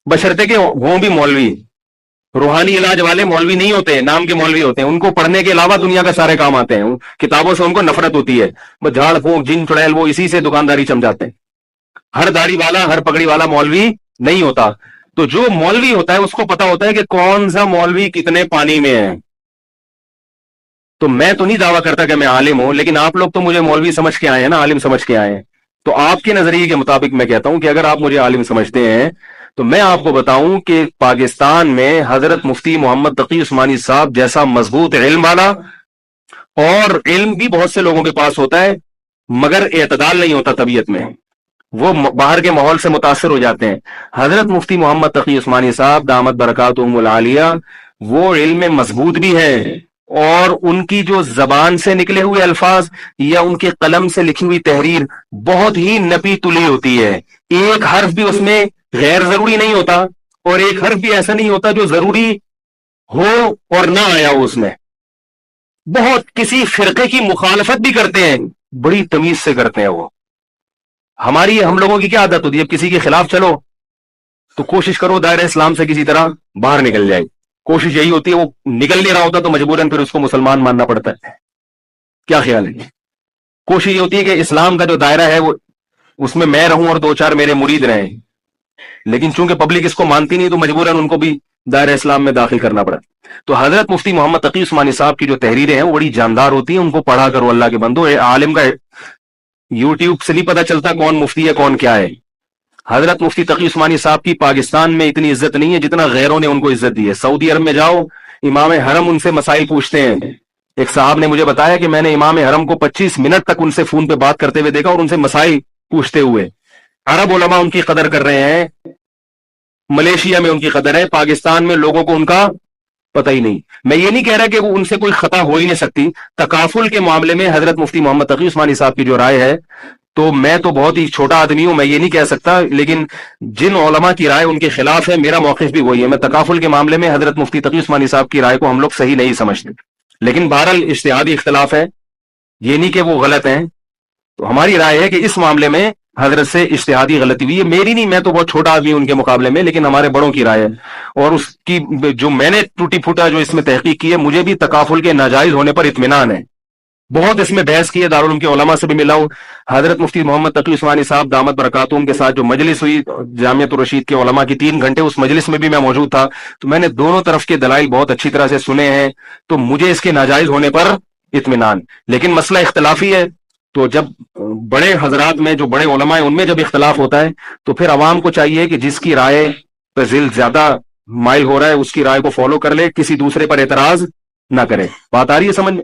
بشرطے کہ وہ بھی مولوی. روحانی علاج والے مولوی نہیں ہوتے، نام کے مولوی ہوتے ہیں. ان کو پڑھنے کے علاوہ دنیا کا سارے کام آتے ہیں. کتابوں سے ان کو نفرت ہوتی ہے. بس جھاڑ پھونک جن چڑیل وہ اسی سے دکانداری چمچاتے ہیں. ہر داڑھی والا ہر پگڑی والا مولوی نہیں ہوتا. تو جو مولوی ہوتا ہے اس کو پتا ہوتا ہے کہ کون سا مولوی کتنے پانی میں ہے. تو میں تو نہیں دعویٰ کرتا کہ میں عالم ہوں، لیکن آپ لوگ تو مجھے مولوی سمجھ کے آئے ہیں نا، عالم سمجھ کے آئے ہیں. تو آپ کے نظریے کے مطابق میں کہتا ہوں کہ اگر آپ مجھے عالم سمجھتے ہیں تو میں آپ کو بتاؤں کہ پاکستان میں حضرت مفتی محمد تقی عثمانی صاحب جیسا مضبوط علم والا، اور علم بھی بہت سے لوگوں کے پاس ہوتا ہے مگر اعتدال نہیں ہوتا طبیعت میں، وہ باہر کے ماحول سے متاثر ہو جاتے ہیں. حضرت مفتی محمد تقی عثمانی صاحب دامت برکاتہم العالیہ وہ علم میں مضبوط بھی ہے، اور ان کی جو زبان سے نکلے ہوئے الفاظ یا ان کے قلم سے لکھی ہوئی تحریر بہت ہی نپی تلی ہوتی ہے. ایک حرف بھی اس میں غیر ضروری نہیں ہوتا، اور ایک حرف بھی ایسا نہیں ہوتا جو ضروری ہو اور نہ آیا ہو اس میں. بہت کسی فرقے کی مخالفت بھی کرتے ہیں، بڑی تمیز سے کرتے ہیں وہ. ہم لوگوں کی کیا عادت ہوتی ہے، کسی کے خلاف چلو تو کوشش کرو دائرہ اسلام سے کسی طرح باہر نکل جائے. کوشش یہی ہوتی ہے، وہ نکل نہیں رہا ہوتا تو مجبوراً پھر اس کو مسلمان ماننا پڑتا ہے. کیا خیال ہے؟ کوشش یہ ہوتی ہے کہ اسلام کا جو دائرہ ہے وہ اس میں رہوں اور دو چار میرے مرید رہیں. لیکن چونکہ پبلک اس کو مانتی نہیں تو مجبوراً ان کو بھی دائرہ اسلام میں داخل کرنا پڑا. تو حضرت مفتی محمد تقی عثمانی صاحب کی جو تحریریں ہیں وہ بڑی جاندار ہوتی ہیں. ان کو پڑھا کرو اللہ کے بندو. عالم کا یوٹیوب سے نہیں پتا چلتا کون مفتی ہے کون کیا ہے. حضرت مفتی تقی عثمانی صاحب کی پاکستان میں اتنی عزت نہیں ہے جتنا غیروں نے ان کو عزت دی ہے. سعودی عرب میں جاؤ، امام حرم ان سے مسائل پوچھتے ہیں. ایک صاحب نے مجھے بتایا کہ میں نے امام حرم کو 25 منٹ تک ان سے فون پہ بات کرتے ہوئے دیکھا اور ان سے مسائل پوچھتے ہوئے. عرب علماء ان کی قدر کر رہے ہیں، ملیشیا میں ان کی قدر ہے، پاکستان میں لوگوں کو ان کا پتہ ہی نہیں. میں یہ نہیں کہہ رہا کہ وہ ان سے کوئی خطا ہو ہی نہیں سکتی. تکافل کے معاملے میں حضرت مفتی محمد تقی عثمانی صاحب کی جو رائے ہے، تو میں تو بہت ہی چھوٹا آدمی ہوں، میں یہ نہیں کہہ سکتا، لیکن جن علماء کی رائے ان کے خلاف ہے میرا موقف بھی وہی ہے. میں تکافل کے معاملے میں حضرت مفتی تقی عثمانی صاحب کی رائے کو ہم لوگ صحیح نہیں سمجھتے، لیکن بہرحال اجتہادی اختلاف ہے، یہ نہیں کہ وہ غلط ہیں. تو ہماری رائے ہے کہ اس معاملے میں حضرت سے اجتہادی غلطی ہوئی ہے. میری نہیں، میں تو بہت چھوٹا آدمی ہوں ان کے مقابلے میں، لیکن ہمارے بڑوں کی رائے ہے. اور اس کی جو میں نے ٹوٹی پھوٹا جو اس میں تحقیق کی ہے، مجھے بھی تکافل کے ناجائز ہونے پر اطمینان ہے. بہت اس میں بحث کی ہے، دارالعلوم کے علماء سے بھی ملا ہوں. حضرت مفتی محمد تقی عثمانی صاحب دامت برکاتہم کے ساتھ جو مجلس ہوئی جامعۃ الرشید کے علماء کی 3 گھنٹے، اس مجلس میں بھی میں موجود تھا. تو میں نے دونوں طرف کے دلائل بہت اچھی طرح سے سنے ہیں، تو مجھے اس کے ناجائز ہونے پر اطمینان. لیکن مسئلہ اختلافی ہے، تو جب بڑے حضرات میں جو بڑے علماء ہیں ان میں جب اختلاف ہوتا ہے تو پھر عوام کو چاہیے کہ جس کی رائے پہ ذل زیادہ مائل ہو رہا ہے اس کی رائے کو فالو کر لے، کسی دوسرے پر اعتراض نہ کرے. بات آ رہی ہے سمجھ میں؟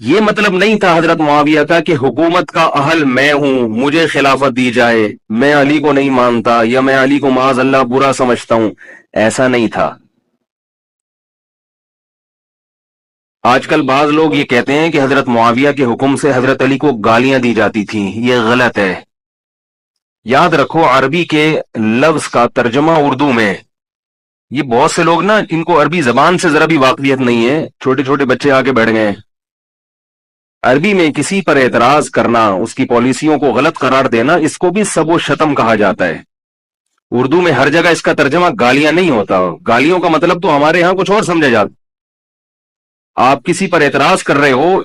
یہ مطلب نہیں تھا حضرت معاویہ کا کہ حکومت کا اہل میں ہوں، مجھے خلافت دی جائے، میں علی کو نہیں مانتا یا میں علی کو معاذ اللہ برا سمجھتا ہوں، ایسا نہیں تھا۔ آج کل بعض لوگ یہ کہتے ہیں کہ حضرت معاویہ کے حکم سے حضرت علی کو گالیاں دی جاتی تھیں، یہ غلط ہے۔ یاد رکھو عربی کے لفظ کا ترجمہ اردو میں، یہ بہت سے لوگ نا ان کو عربی زبان سے ذرا بھی واقفیت نہیں ہے، چھوٹے چھوٹے بچے آ کے بیٹھ گئے ہیں۔ عربی میں کسی پر اعتراض کرنا، اس کی پالیسیوں کو غلط قرار دینا، اس کو بھی سب و شتم کہا جاتا ہے۔ اردو میں ہر جگہ اس کا ترجمہ گالیاں نہیں ہوتا، گالیوں کا مطلب تو ہمارے ہاں کچھ اور سمجھا جاتا۔ آپ کسی پر اعتراض کر رہے ہو،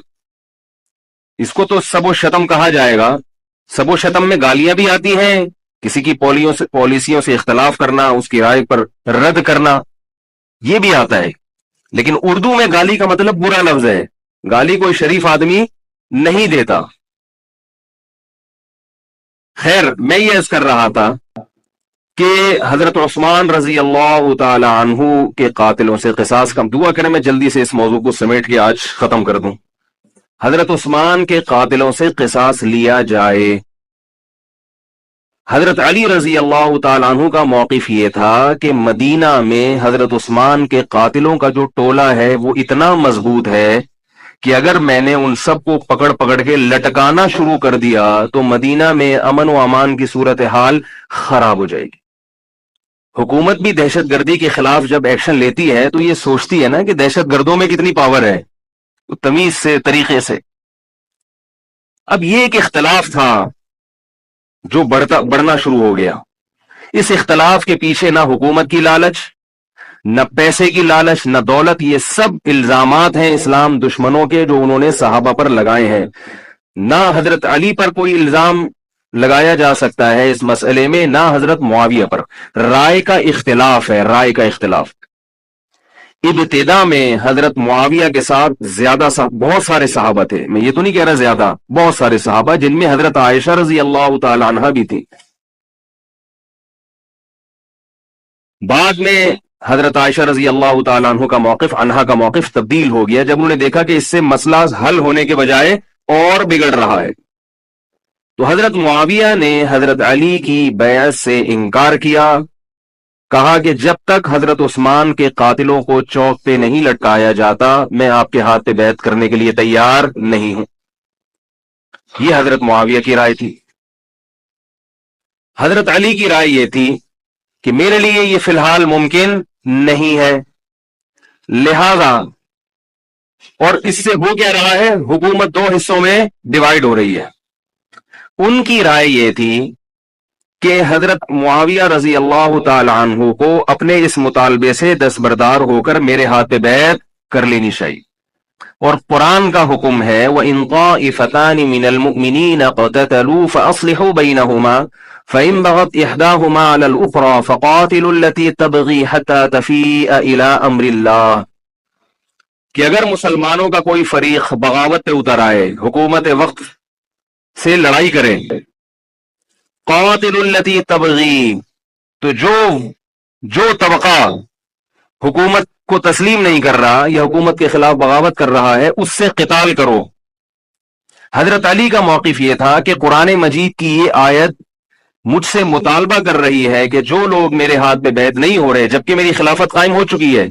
اس کو تو سب و شتم کہا جائے گا۔ سب و شتم میں گالیاں بھی آتی ہیں، کسی کی پالیسیوں سے اختلاف کرنا، اس کی رائے پر رد کرنا، یہ بھی آتا ہے۔ لیکن اردو میں گالی کا مطلب برا لفظ ہے، گالی کوئی شریف آدمی نہیں دیتا۔ خیر، میں یہ عرض کر رہا تھا کہ حضرت عثمان رضی اللہ تعالی عنہ کے قاتلوں سے قصاص کا دعا کریں، میں جلدی سے اس موضوع کو سمیٹ کے آج ختم کر دوں۔ حضرت عثمان کے قاتلوں سے قصاص لیا جائے۔ حضرت علی رضی اللہ تعالیٰ عنہ کا موقف یہ تھا کہ مدینہ میں حضرت عثمان کے قاتلوں کا جو ٹولہ ہے وہ اتنا مضبوط ہے کہ اگر میں نے ان سب کو پکڑ پکڑ کے لٹکانا شروع کر دیا تو مدینہ میں امن و امان کی صورتحال خراب ہو جائے گی۔ حکومت بھی دہشت گردی کے خلاف جب ایکشن لیتی ہے تو یہ سوچتی ہے نا کہ دہشت گردوں میں کتنی پاور ہے، تمیز سے، طریقے سے۔ اب یہ ایک اختلاف تھا جو بڑھنا شروع ہو گیا۔ اس اختلاف کے پیچھے نہ حکومت کی لالچ، نہ پیسے کی لالچ، نہ دولت، یہ سب الزامات ہیں اسلام دشمنوں کے جو انہوں نے صحابہ پر لگائے ہیں۔ نہ حضرت علی پر کوئی الزام لگایا جا سکتا ہے اس مسئلے میں، نہ حضرت معاویہ پر۔ رائے کا اختلاف ہے، رائے کا اختلاف۔ ابتدا میں حضرت معاویہ کے ساتھ بہت سارے صحابہ تھے، میں یہ تو نہیں کہہ رہا زیادہ، بہت سارے صحابہ، جن میں حضرت عائشہ رضی اللہ تعالی عنہا بھی تھی۔ بعد میں حضرت عائشہ رضی اللہ تعالی عنہا کا موقف تبدیل ہو گیا جب انہوں نے دیکھا کہ اس سے مسئلہ حل ہونے کے بجائے اور بگڑ رہا ہے، تو حضرت معاویہ نے حضرت علی کی بیعت سے انکار کیا، کہا کہ جب تک حضرت عثمان کے قاتلوں کو چوک پہ نہیں لٹکایا جاتا میں آپ کے ہاتھ پہ بیعت کرنے کے لیے تیار نہیں ہوں۔ یہ حضرت معاویہ کی رائے تھی۔ حضرت علی کی رائے یہ تھی کہ میرے لیے یہ فی الحال ممکن نہیں ہے، لہذا، اور اس سے ہو کیا رہا ہے، حکومت دو حصوں میں ڈیوائیڈ ہو رہی ہے۔ ان کی رائے یہ تھی کہ حضرت معاویہ رضی اللہ تعالی عنہ کو اپنے اس مطالبے سے دستبردار ہو کر میرے ہاتھ پہ بیعت کر لینی چاہیے، اور قرآن کا حکم ہے وَإِن طَائِفَتَانِ مِنَ الْمُؤْمِنِينَ اقْتَتَلُوا فَأَصْلِحُوا بَيْنَهُمَا فَإِن بَغَتْ إِحْدَاهُمَا عَلَى الْأُخْرَى فَقَاتِلُوا الَّتِي تَبْغِي حَتَّى تَفِيءَ إِلَى أَمْرِ اللَّهِ، کہ اگر مسلمانوں کا کوئی فریق بغاوت پہ اتر آئے، حکومت وقت سے لڑائی کرے، قاتل التی تبغی، تو جو طبقہ حکومت کو تسلیم نہیں کر رہا یا حکومت کے خلاف بغاوت کر رہا ہے اس سے قتال کرو۔ حضرت علی کا موقف یہ تھا کہ قرآن مجید کی یہ آیت مجھ سے مطالبہ کر رہی ہے کہ جو لوگ میرے ہاتھ پہ بیعت نہیں ہو رہے جبکہ میری خلافت قائم ہو چکی ہے،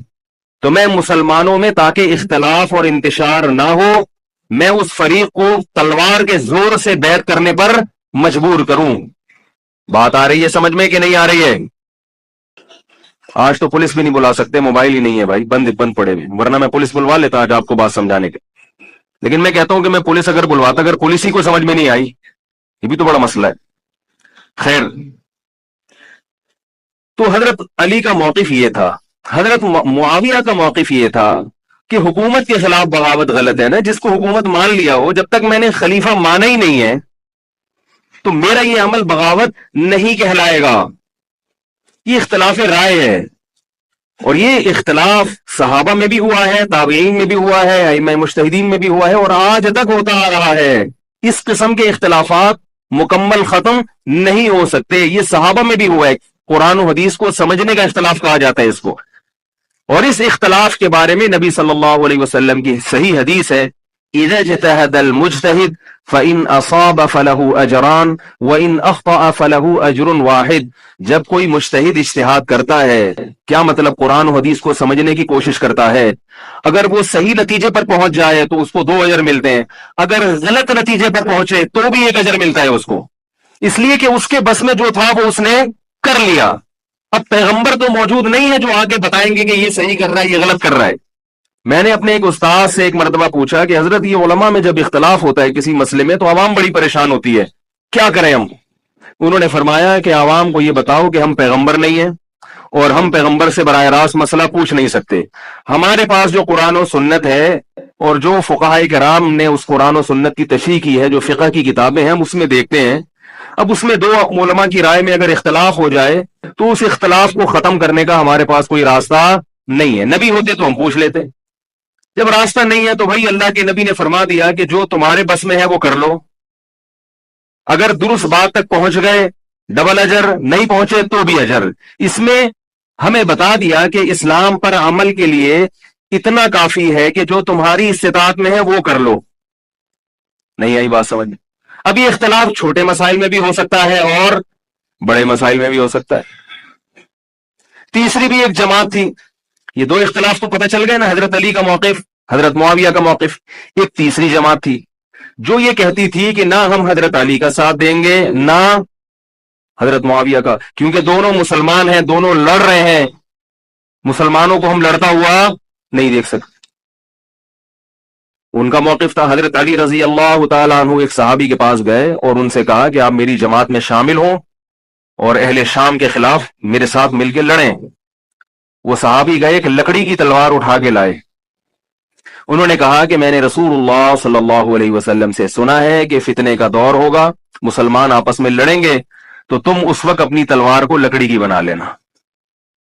تو میں مسلمانوں میں تاکہ اختلاف اور انتشار نہ ہو، میں اس فریق کو تلوار کے زور سے بیعت کرنے پر مجبور کروں۔ بات آ رہی ہے سمجھ میں کہ نہیں آ رہی ہے؟ آج تو پولیس بھی نہیں بلا سکتے، موبائل ہی نہیں ہے بھائی، بند پڑے ہوئے، ورنہ میں پولیس بلوا لیتا آج آپ کو بات سمجھانے کے۔ لیکن میں کہتا ہوں کہ میں پولیس اگر بلواتا، اگر پولیس ہی کو سمجھ میں نہیں آئی، یہ بھی تو بڑا مسئلہ ہے۔ خیر، تو حضرت علی کا موقف یہ تھا۔ حضرت معاویہ کا موقف یہ تھا کہ حکومت کے خلاف بغاوت غلط ہے نا، جس کو حکومت مان لیا ہو، جب تک میں نے خلیفہ مانا ہی نہیں ہے تو میرا یہ عمل بغاوت نہیں کہلائے گا۔ یہ اختلاف رائے ہے، اور یہ اختلاف صحابہ میں بھی ہوا ہے، تابعین میں بھی ہوا ہے، ائمہ مجتہدین میں بھی ہوا ہے، اور آج تک ہوتا آ رہا ہے۔ اس قسم کے اختلافات مکمل ختم نہیں ہو سکتے۔ یہ صحابہ میں بھی ہوا ہے، قرآن و حدیث کو سمجھنے کا اختلاف کہا جاتا ہے اس کو۔ اور اس اختلاف کے بارے میں نبی صلی اللہ علیہ وسلم کی صحیح حدیث ہے اذا اجتهد المجتهد فإن أصاب فله أجران وإن أخطأ فله أجر واحد. جب کوئی مجتہد اجتہاد کرتا ہے، کیا مطلب قرآن و حدیث کو سمجھنے کی کوشش کرتا ہے، اگر وہ صحیح نتیجے پر پہنچ جائے تو اس کو 2 اجر ملتے ہیں، اگر غلط نتیجے پر پہنچے تو بھی 1 اجر ملتا ہے اس کو، اس لیے کہ اس کے بس میں جو تھا وہ اس نے کر لیا. اب پیغمبر تو موجود نہیں ہے جو آگے بتائیں گے کہ یہ صحیح کر رہا ہے یہ غلط کر رہا ہے. میں نے اپنے ایک استاد سے ایک مرتبہ پوچھا کہ حضرت یہ علماء میں جب اختلاف ہوتا ہے کسی مسئلے میں تو عوام بڑی پریشان ہوتی ہے، کیا کریں ہم؟ انہوں نے فرمایا کہ عوام کو یہ بتاؤ کہ ہم پیغمبر نہیں ہیں اور ہم پیغمبر سے براہ راست مسئلہ پوچھ نہیں سکتے. ہمارے پاس جو قرآن و سنت ہے اور جو فقہائے کرام نے اس قرآن و سنت کی تشریح کی ہے، جو فقہ کی کتابیں ہیں، ہم اس میں دیکھتے ہیں. اب اس میں 2 علماء کی رائے میں اگر اختلاف ہو جائے تو اس اختلاف کو ختم کرنے کا ہمارے پاس کوئی راستہ نہیں ہے. نبی ہوتے تو ہم پوچھ لیتے، جب راستہ نہیں ہے تو بھائی اللہ کے نبی نے فرما دیا کہ جو تمہارے بس میں ہے وہ کر لو. اگر درست بات تک پہنچ گئے ڈبل اجر، نہیں پہنچے تو بھی اجر. اس میں ہمیں بتا دیا کہ اسلام پر عمل کے لیے اتنا کافی ہے کہ جو تمہاری استطاعت میں ہے وہ کر لو. نہیں آئی بات سمجھ؟ اب یہ اختلاف چھوٹے مسائل میں بھی ہو سکتا ہے اور بڑے مسائل میں بھی ہو سکتا ہے. تیسری بھی ایک جماعت تھی. یہ 2 اختلاف تو پتہ چل گئے نا، حضرت علی کا موقف، حضرت معاویہ کا موقف. ایک تیسری جماعت تھی جو یہ کہتی تھی کہ نہ ہم حضرت علی کا ساتھ دیں گے نہ حضرت معاویہ کا، کیونکہ دونوں مسلمان ہیں، دونوں لڑ رہے ہیں، مسلمانوں کو ہم لڑتا ہوا نہیں دیکھ سکتے. ان کا موقف تھا حضرت علی رضی اللہ تعالیٰ عنہ ایک صحابی کے پاس گئے اور ان سے کہا کہ آپ میری جماعت میں شامل ہوں اور اہل شام کے خلاف میرے ساتھ مل کے لڑیں. وہ صحابی گئے ایک لکڑی کی تلوار اٹھا کے لائے. انہوں نے کہا کہ میں نے رسول اللہ صلی اللہ علیہ وسلم سے سنا ہے کہ فتنے کا دور ہوگا، مسلمان آپس میں لڑیں گے، تو تم اس وقت اپنی تلوار کو لکڑی کی بنا لینا.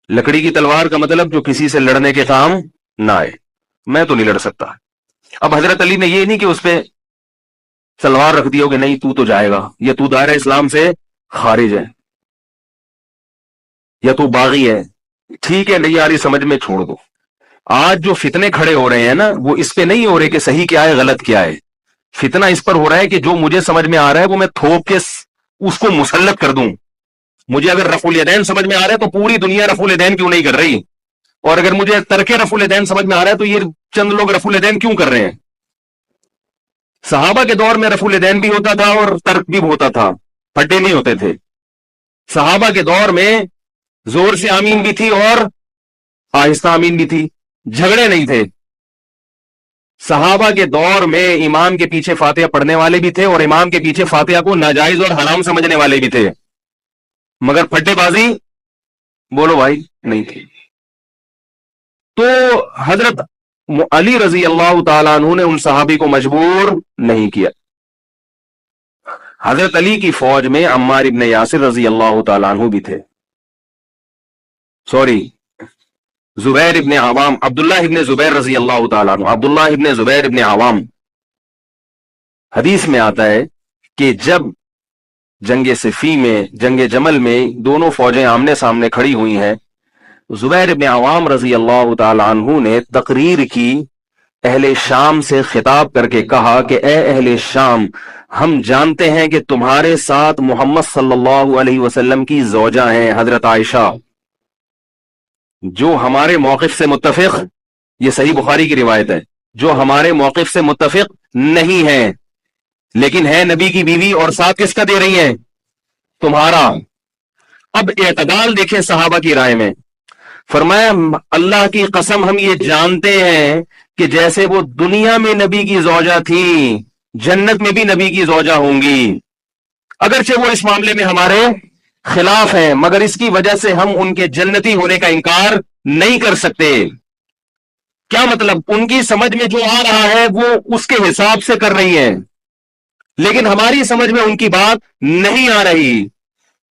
لکڑی کی تلوار کا مطلب جو کسی سے لڑنے کے کام نہ آئے. میں تو نہیں لڑ سکتا. اب حضرت علی نے یہ نہیں کہ اس پہ تلوار رکھ دی ہو کہ نہیں تو جائے گا، یا تو دائرہ اسلام سے خارج ہے، یا تو باغی ہے. ٹھیک ہے، نہیں آ رہی سمجھ میں، چھوڑ دو. آج جو فتنے کھڑے ہو رہے ہیں نا وہ اس پہ نہیں ہو رہے کہ صحیح کیا ہے غلط کیا ہے. فتنہ اس پر ہو رہا ہے کہ جو مجھے سمجھ میں آ رہا ہے وہ میں تھوپ کے اس کو مسلط کر دوں. مجھے اگر رفع الیدین سمجھ میں آ رہا ہے تو پوری دنیا رفع الیدین کیوں نہیں کر رہی، اور اگر مجھے ترک رفع الیدین سمجھ میں آ رہا ہے تو یہ چند لوگ رفع الیدین کیوں کر رہے ہیں. صحابہ کے دور میں رفع الیدین بھی ہوتا تھا اور ترک بھی ہوتا تھا، پھٹے نہیں ہوتے تھے. صحابہ کے دور میں زور سے آمین بھی تھی اور آہستہ آمین بھی تھی، جھگڑے نہیں تھے. صحابہ کے دور میں امام کے پیچھے فاتحہ پڑھنے والے بھی تھے اور امام کے پیچھے فاتحہ کو ناجائز اور حرام سمجھنے والے بھی تھے، مگر پھٹے بازی بولو بھائی نہیں تھی. تو حضرت علی رضی اللہ تعالیٰ عنہ نے ان صحابی کو مجبور نہیں کیا. حضرت علی کی فوج میں عمار ابن یاسر رضی اللہ تعالیٰ عنہ بھی تھے، زبیر ابن عوام، عبداللہ ابن زبیر رضی اللہ تعالیٰ عنہ، عبداللہ ابن زبیر ابن عوام. حدیث میں آتا ہے کہ جب جنگ صفین میں، جنگ جمل میں دونوں فوجیں آمنے سامنے کھڑی ہوئی ہیں، زبیر ابن عوام رضی اللہ تعالیٰ عنہ نے تقریر کی، اہل شام سے خطاب کر کے کہا کہ اے اہل شام، ہم جانتے ہیں کہ تمہارے ساتھ محمد صلی اللہ علیہ وسلم کی زوجہ ہیں حضرت عائشہ، جو ہمارے موقف سے متفق، یہ صحیح بخاری کی روایت ہے، جو ہمارے موقف سے متفق نہیں ہے لیکن ہے نبی کی بیوی، اور ساتھ کس کا دے رہی ہیں؟ تمہارا. اب اعتدال دیکھیں صحابہ کی رائے میں. فرمایا اللہ کی قسم ہم یہ جانتے ہیں کہ جیسے وہ دنیا میں نبی کی زوجہ تھی جنت میں بھی نبی کی زوجہ ہوں گی، اگرچہ وہ اس معاملے میں ہمارے خلاف ہیں مگر اس کی وجہ سے ہم ان کے جنتی ہونے کا انکار نہیں کر سکتے. کیا مطلب؟ ان کی سمجھ میں جو آ رہا ہے وہ اس کے حساب سے کر رہی ہیں، لیکن ہماری سمجھ میں ان کی بات نہیں آ رہی.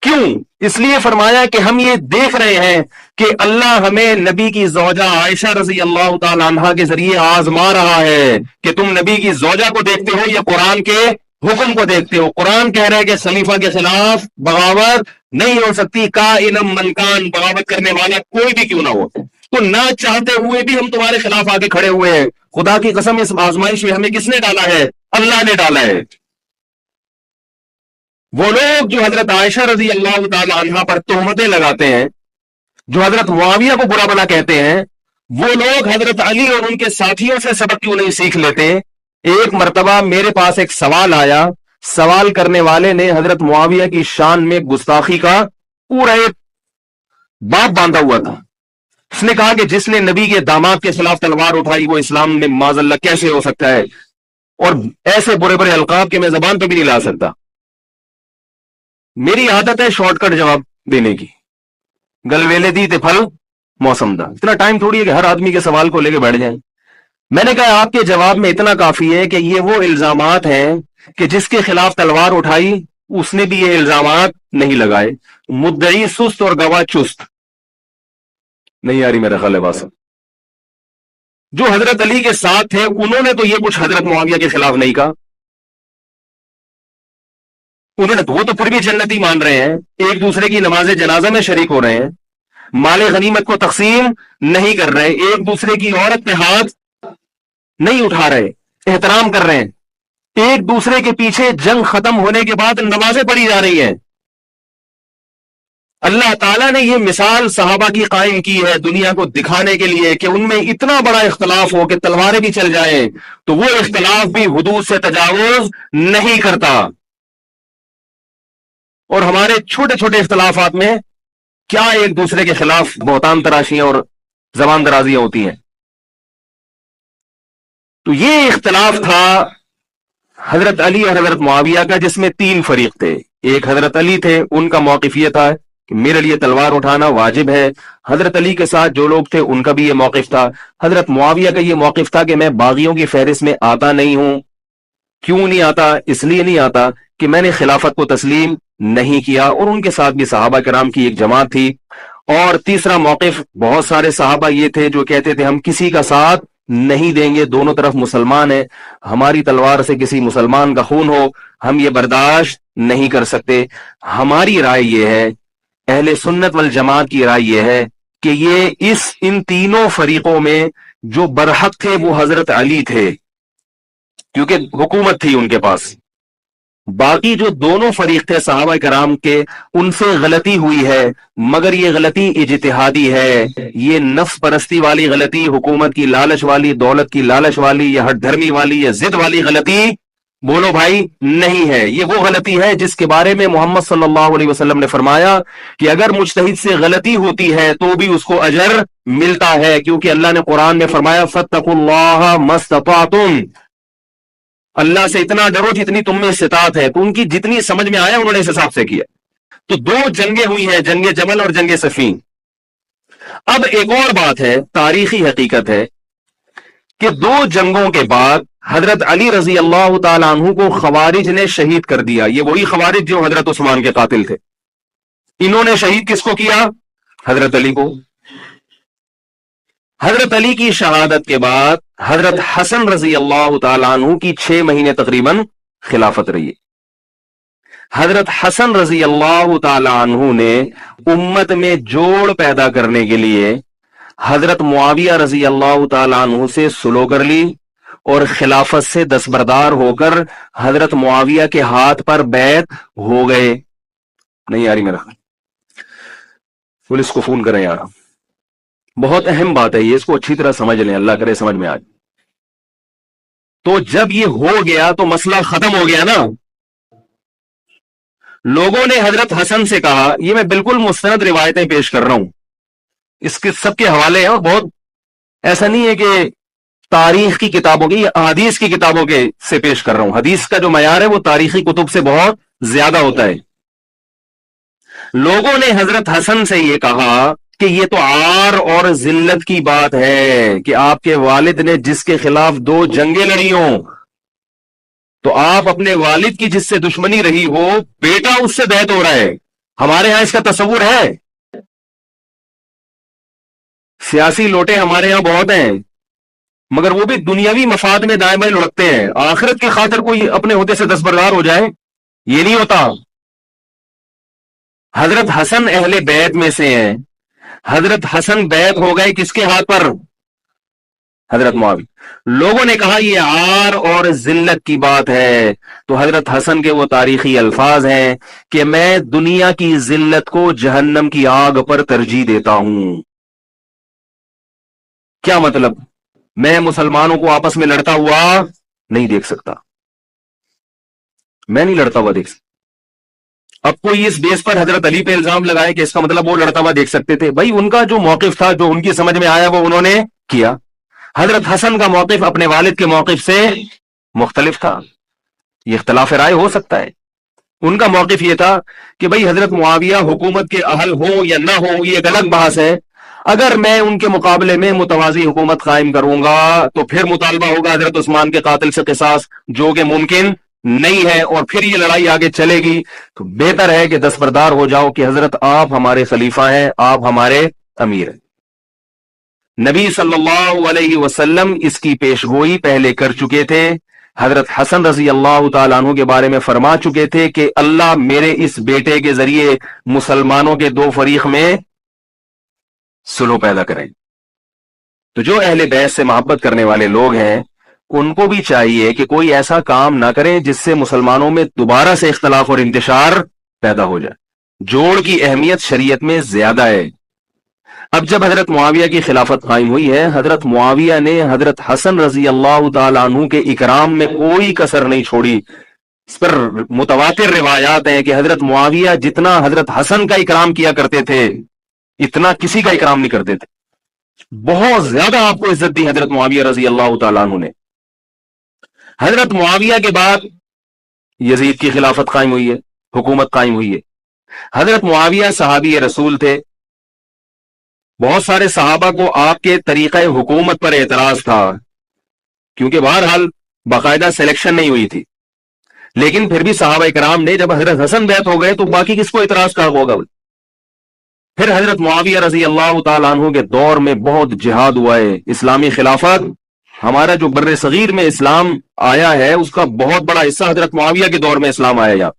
کیوں؟ اس لیے فرمایا کہ ہم یہ دیکھ رہے ہیں کہ اللہ ہمیں نبی کی زوجہ عائشہ رضی اللہ تعالی عنہا کے ذریعے آزما رہا ہے کہ تم نبی کی زوجہ کو دیکھتے ہو یا قرآن کے حکم کو دیکھتے ہو. قرآن کہہ رہے کہ خلیفہ کے خلاف بغاوت نہیں ہو سکتی، کائنم منکان، بغاوت کرنے والا کوئی بھی کیوں نہ ہو، تو نہ چاہتے ہوئے بھی ہم تمہارے خلاف آگے کھڑے ہوئے ہیں۔ خدا کی قسم اس آزمائش میں ہمیں کس نے ڈالا ہے؟ اللہ نے ڈالا ہے۔ وہ لوگ جو حضرت عائشہ رضی اللہ تعالی عنہا پر تہمتیں لگاتے ہیں، جو حضرت معاویہ کو برا بلا کہتے ہیں، وہ لوگ حضرت علی اور ان کے ساتھیوں سے سبق کیوں نہیں سیکھ لیتے؟ ایک مرتبہ میرے پاس ایک سوال آیا، سوال کرنے والے نے حضرت معاویہ کی شان میں گستاخی کا پورا ایک باب باندھا ہوا تھا۔ اس نے کہا کہ جس نے نبی کے داماد کے خلاف تلوار اٹھائی وہ اسلام میں معاذ اللہ کیسے ہو سکتا ہے، اور ایسے برے برے القاب کے میں زبان پہ بھی نہیں لا سکتا۔ میری عادت ہے شارٹ کٹ جواب دینے کی، گل ویلے دی تے پھل موسم دا، اتنا ٹائم تھوڑی ہے کہ ہر آدمی کے سوال کو لے کے بیٹھ جائیں۔ میں نے کہا آپ کے جواب میں اتنا کافی ہے کہ یہ وہ الزامات ہیں کہ جس کے خلاف تلوار اٹھائی اس نے بھی یہ الزامات نہیں لگائے، مدعی سست اور گواہ چست۔ نہیں آ رہی میرا خیال ہے بات؟ جو حضرت علی کے ساتھ تھے انہوں نے تو یہ کچھ حضرت معاویہ کے خلاف نہیں کہا، انہوں نے تو وہ تو پھر بھی جنتی مان رہے ہیں، ایک دوسرے کی نماز جنازہ میں شریک ہو رہے ہیں، مال غنیمت کو تقسیم نہیں کر رہے، ایک دوسرے کی عورت پہ ہاتھ نہیں اٹھا رہے، احترام کر رہے ہیں، ایک دوسرے کے پیچھے جنگ ختم ہونے کے بعد نمازیں پڑھی جا رہی ہیں۔ اللہ تعالیٰ نے یہ مثال صحابہ کی قائم کی ہے دنیا کو دکھانے کے لیے کہ ان میں اتنا بڑا اختلاف ہو کہ تلواریں بھی چل جائیں تو وہ اختلاف بھی حدود سے تجاوز نہیں کرتا، اور ہمارے چھوٹے چھوٹے اختلافات میں کیا ایک دوسرے کے خلاف بہتان تراشیاں اور زبان درازیاں ہوتی ہیں۔ تو یہ اختلاف تھا حضرت علی اور حضرت معاویہ کا، جس میں تین فریق تھے۔ ایک حضرت علی تھے، ان کا موقف یہ تھا کہ میرے لیے تلوار اٹھانا واجب ہے۔ حضرت علی کے ساتھ جو لوگ تھے ان کا بھی یہ موقف تھا۔ حضرت معاویہ کا یہ موقف تھا کہ میں باغیوں کی فہرست میں آتا نہیں ہوں۔ کیوں نہیں آتا؟ اس لیے نہیں آتا کہ میں نے خلافت کو تسلیم نہیں کیا، اور ان کے ساتھ بھی صحابہ کرام کی ایک جماعت تھی۔ اور تیسرا موقف، بہت سارے صحابہ یہ تھے جو کہتے تھے ہم کسی کا ساتھ نہیں دیں گے، دونوں طرف مسلمان ہیں، ہماری تلوار سے کسی مسلمان کا خون ہو ہم یہ برداشت نہیں کر سکتے۔ ہماری رائے یہ ہے، اہل سنت والجماعت کی رائے یہ ہے کہ یہ ان تینوں فریقوں میں جو برحق تھے وہ حضرت علی تھے، کیونکہ حکومت تھی ان کے پاس۔ باقی جو دونوں فریق تھے صحابہ کرام کے، ان سے غلطی ہوئی ہے، مگر یہ غلطی اجتہادی ہے، یہ نفس پرستی والی غلطی، حکومت کی لالچ والی، دولت کی لالچ والی، یا ہٹ دھرمی والی، یا ضد والی غلطی بولو بھائی نہیں ہے۔ یہ وہ غلطی ہے جس کے بارے میں محمد صلی اللہ علیہ وسلم نے فرمایا کہ اگر مجتہد سے غلطی ہوتی ہے تو بھی اس کو اجر ملتا ہے، کیونکہ اللہ نے قرآن میں فرمایا فاتقوا اللہ ما استطعتم، اللہ سے اتنا ڈرو جتنی تم میں استطاعت ہے۔ تو ان کی جتنی سمجھ میں آیا انہوں نے اس حساب سے کیا۔ تو دو جنگیں ہوئی ہیں، جنگ جمل اور جنگ صفین۔ اب ایک اور بات ہے، تاریخی حقیقت ہے کہ دو جنگوں کے بعد حضرت علی رضی اللہ تعالیٰ عنہ کو خوارج نے شہید کر دیا۔ یہ وہی خوارج جو حضرت عثمان کے قاتل تھے، انہوں نے شہید کس کو کیا؟ حضرت علی کو۔ حضرت علی کی شہادت کے بعد حضرت حسن رضی اللہ تعالیٰ عنہ کی 6 مہینے تقریباً خلافت رہی۔ حضرت حسن رضی اللہ تعالیٰ عنہ نے امت میں جوڑ پیدا کرنے کے لیے حضرت معاویہ رضی اللہ تعالیٰ عنہ سے سلو کر لی، اور خلافت سے دستبردار ہو کر حضرت معاویہ کے ہاتھ پر بیعت ہو گئے۔ نہیں آ رہی میرا؟ پولیس کو فون کریں یار، بہت اہم بات ہے یہ، اس کو اچھی طرح سمجھ لیں، اللہ کرے سمجھ میں آ جائے۔ تو جب یہ ہو گیا تو مسئلہ ختم ہو گیا نا۔ لوگوں نے حضرت حسن سے کہا، یہ میں بالکل مستند روایتیں پیش کر رہا ہوں، اس کے سب کے حوالے ہیں، اور بہت ایسا نہیں ہے کہ تاریخ کی کتابوں کی یا حدیث کی کتابوں کے سے پیش کر رہا ہوں۔ حدیث کا جو معیار ہے وہ تاریخی کتب سے بہت زیادہ ہوتا ہے۔ لوگوں نے حضرت حسن سے یہ کہا کہ یہ تو عار اور ذلت کی بات ہے کہ آپ کے والد نے جس کے خلاف 2 جنگیں لڑی ہوں، تو آپ اپنے والد کی جس سے دشمنی رہی ہو، بیٹا اس سے بیعت ہو رہا ہے۔ ہمارے ہاں اس کا تصور ہے؟ سیاسی لوٹے ہمارے ہاں بہت ہیں، مگر وہ بھی دنیاوی مفاد میں دائیں بائیں لڑکتے ہیں، آخرت کی خاطر کوئی اپنے عہدے سے دستبردار ہو جائے یہ نہیں ہوتا۔ حضرت حسن اہل بیت میں سے ہیں. حضرت حسن بیت ہو گئے کس کے ہاتھ پر؟ حضرت معاویہ. لوگوں نے کہا یہ عار اور ذلت کی بات ہے. تو حضرت حسن کے وہ تاریخی الفاظ ہیں کہ میں دنیا کی ذلت کو جہنم کی آگ پر ترجیح دیتا ہوں. کیا مطلب؟ میں مسلمانوں کو آپس میں لڑتا ہوا نہیں دیکھ سکتا. میں نہیں لڑتا ہوا دیکھ سکتا. اب کوئی اس بیس پر حضرت علی پہ الزام لگائے کہ اس کا مطلب وہ لڑتا ہوا دیکھ سکتے تھے. بھائی ان کا جو موقف تھا، جو ان کی سمجھ میں آیا، وہ انہوں نے کیا. حضرت حسن کا موقف اپنے والد کے موقف سے مختلف تھا. یہ اختلاف رائے ہو سکتا ہے. ان کا موقف یہ تھا کہ بھئی حضرت معاویہ حکومت کے اہل ہو یا نہ ہو یہ ایک الگ بحث ہے. اگر میں ان کے مقابلے میں متوازی حکومت قائم کروں گا تو پھر مطالبہ ہوگا حضرت عثمان کے قاتل سے قصاص، جو کہ ممکن نہیں ہے، اور پھر یہ لڑائی آگے چلے گی. تو بہتر ہے کہ دستبردار ہو جاؤ کہ حضرت آپ ہمارے خلیفہ ہیں، آپ ہمارے امیر ہیں. نبی صلی اللہ علیہ وسلم اس کی پیشگوئی پہلے کر چکے تھے. حضرت حسن رضی اللہ تعالیٰ عنہ کے بارے میں فرما چکے تھے کہ اللہ میرے اس بیٹے کے ذریعے مسلمانوں کے دو فریق میں سلو پیدا کریں. تو جو اہل بیت سے محبت کرنے والے لوگ ہیں ان کو بھی چاہیے کہ کوئی ایسا کام نہ کریں جس سے مسلمانوں میں دوبارہ سے اختلاف اور انتشار پیدا ہو جائے. جوڑ کی اہمیت شریعت میں زیادہ ہے. اب جب حضرت معاویہ کی خلافت قائم ہوئی ہے، حضرت معاویہ نے حضرت حسن رضی اللہ تعالیٰ عنہ کے اکرام میں کوئی کسر نہیں چھوڑی. اس پر متواتر روایات ہیں کہ حضرت معاویہ جتنا حضرت حسن کا اکرام کیا کرتے تھے اتنا کسی کا اکرام نہیں کرتے تھے. بہت زیادہ آپ کو عزت دی حضرت معاویہ رضی اللہ تعالیٰ عنہ نے. حضرت معاویہ کے بعد یزید کی خلافت قائم ہوئی ہے، حکومت قائم ہوئی ہے. حضرت معاویہ صحابی رسول تھے. بہت سارے صحابہ کو آپ کے طریقہ حکومت پر اعتراض تھا، کیونکہ بہرحال باقاعدہ سلیکشن نہیں ہوئی تھی. لیکن پھر بھی صحابہ کرام نے جب حضرت حسن بیعت ہو گئے تو باقی کس کو اعتراض کا ہوگا. پھر حضرت معاویہ رضی اللہ تعالیٰ عنہ کے دور میں بہت جہاد ہوا ہے. اسلامی خلافت، ہمارا جو بر صغیر میں اسلام آیا ہے اس کا بہت بڑا حصہ حضرت معاویہ کے دور میں اسلام آیا ہے.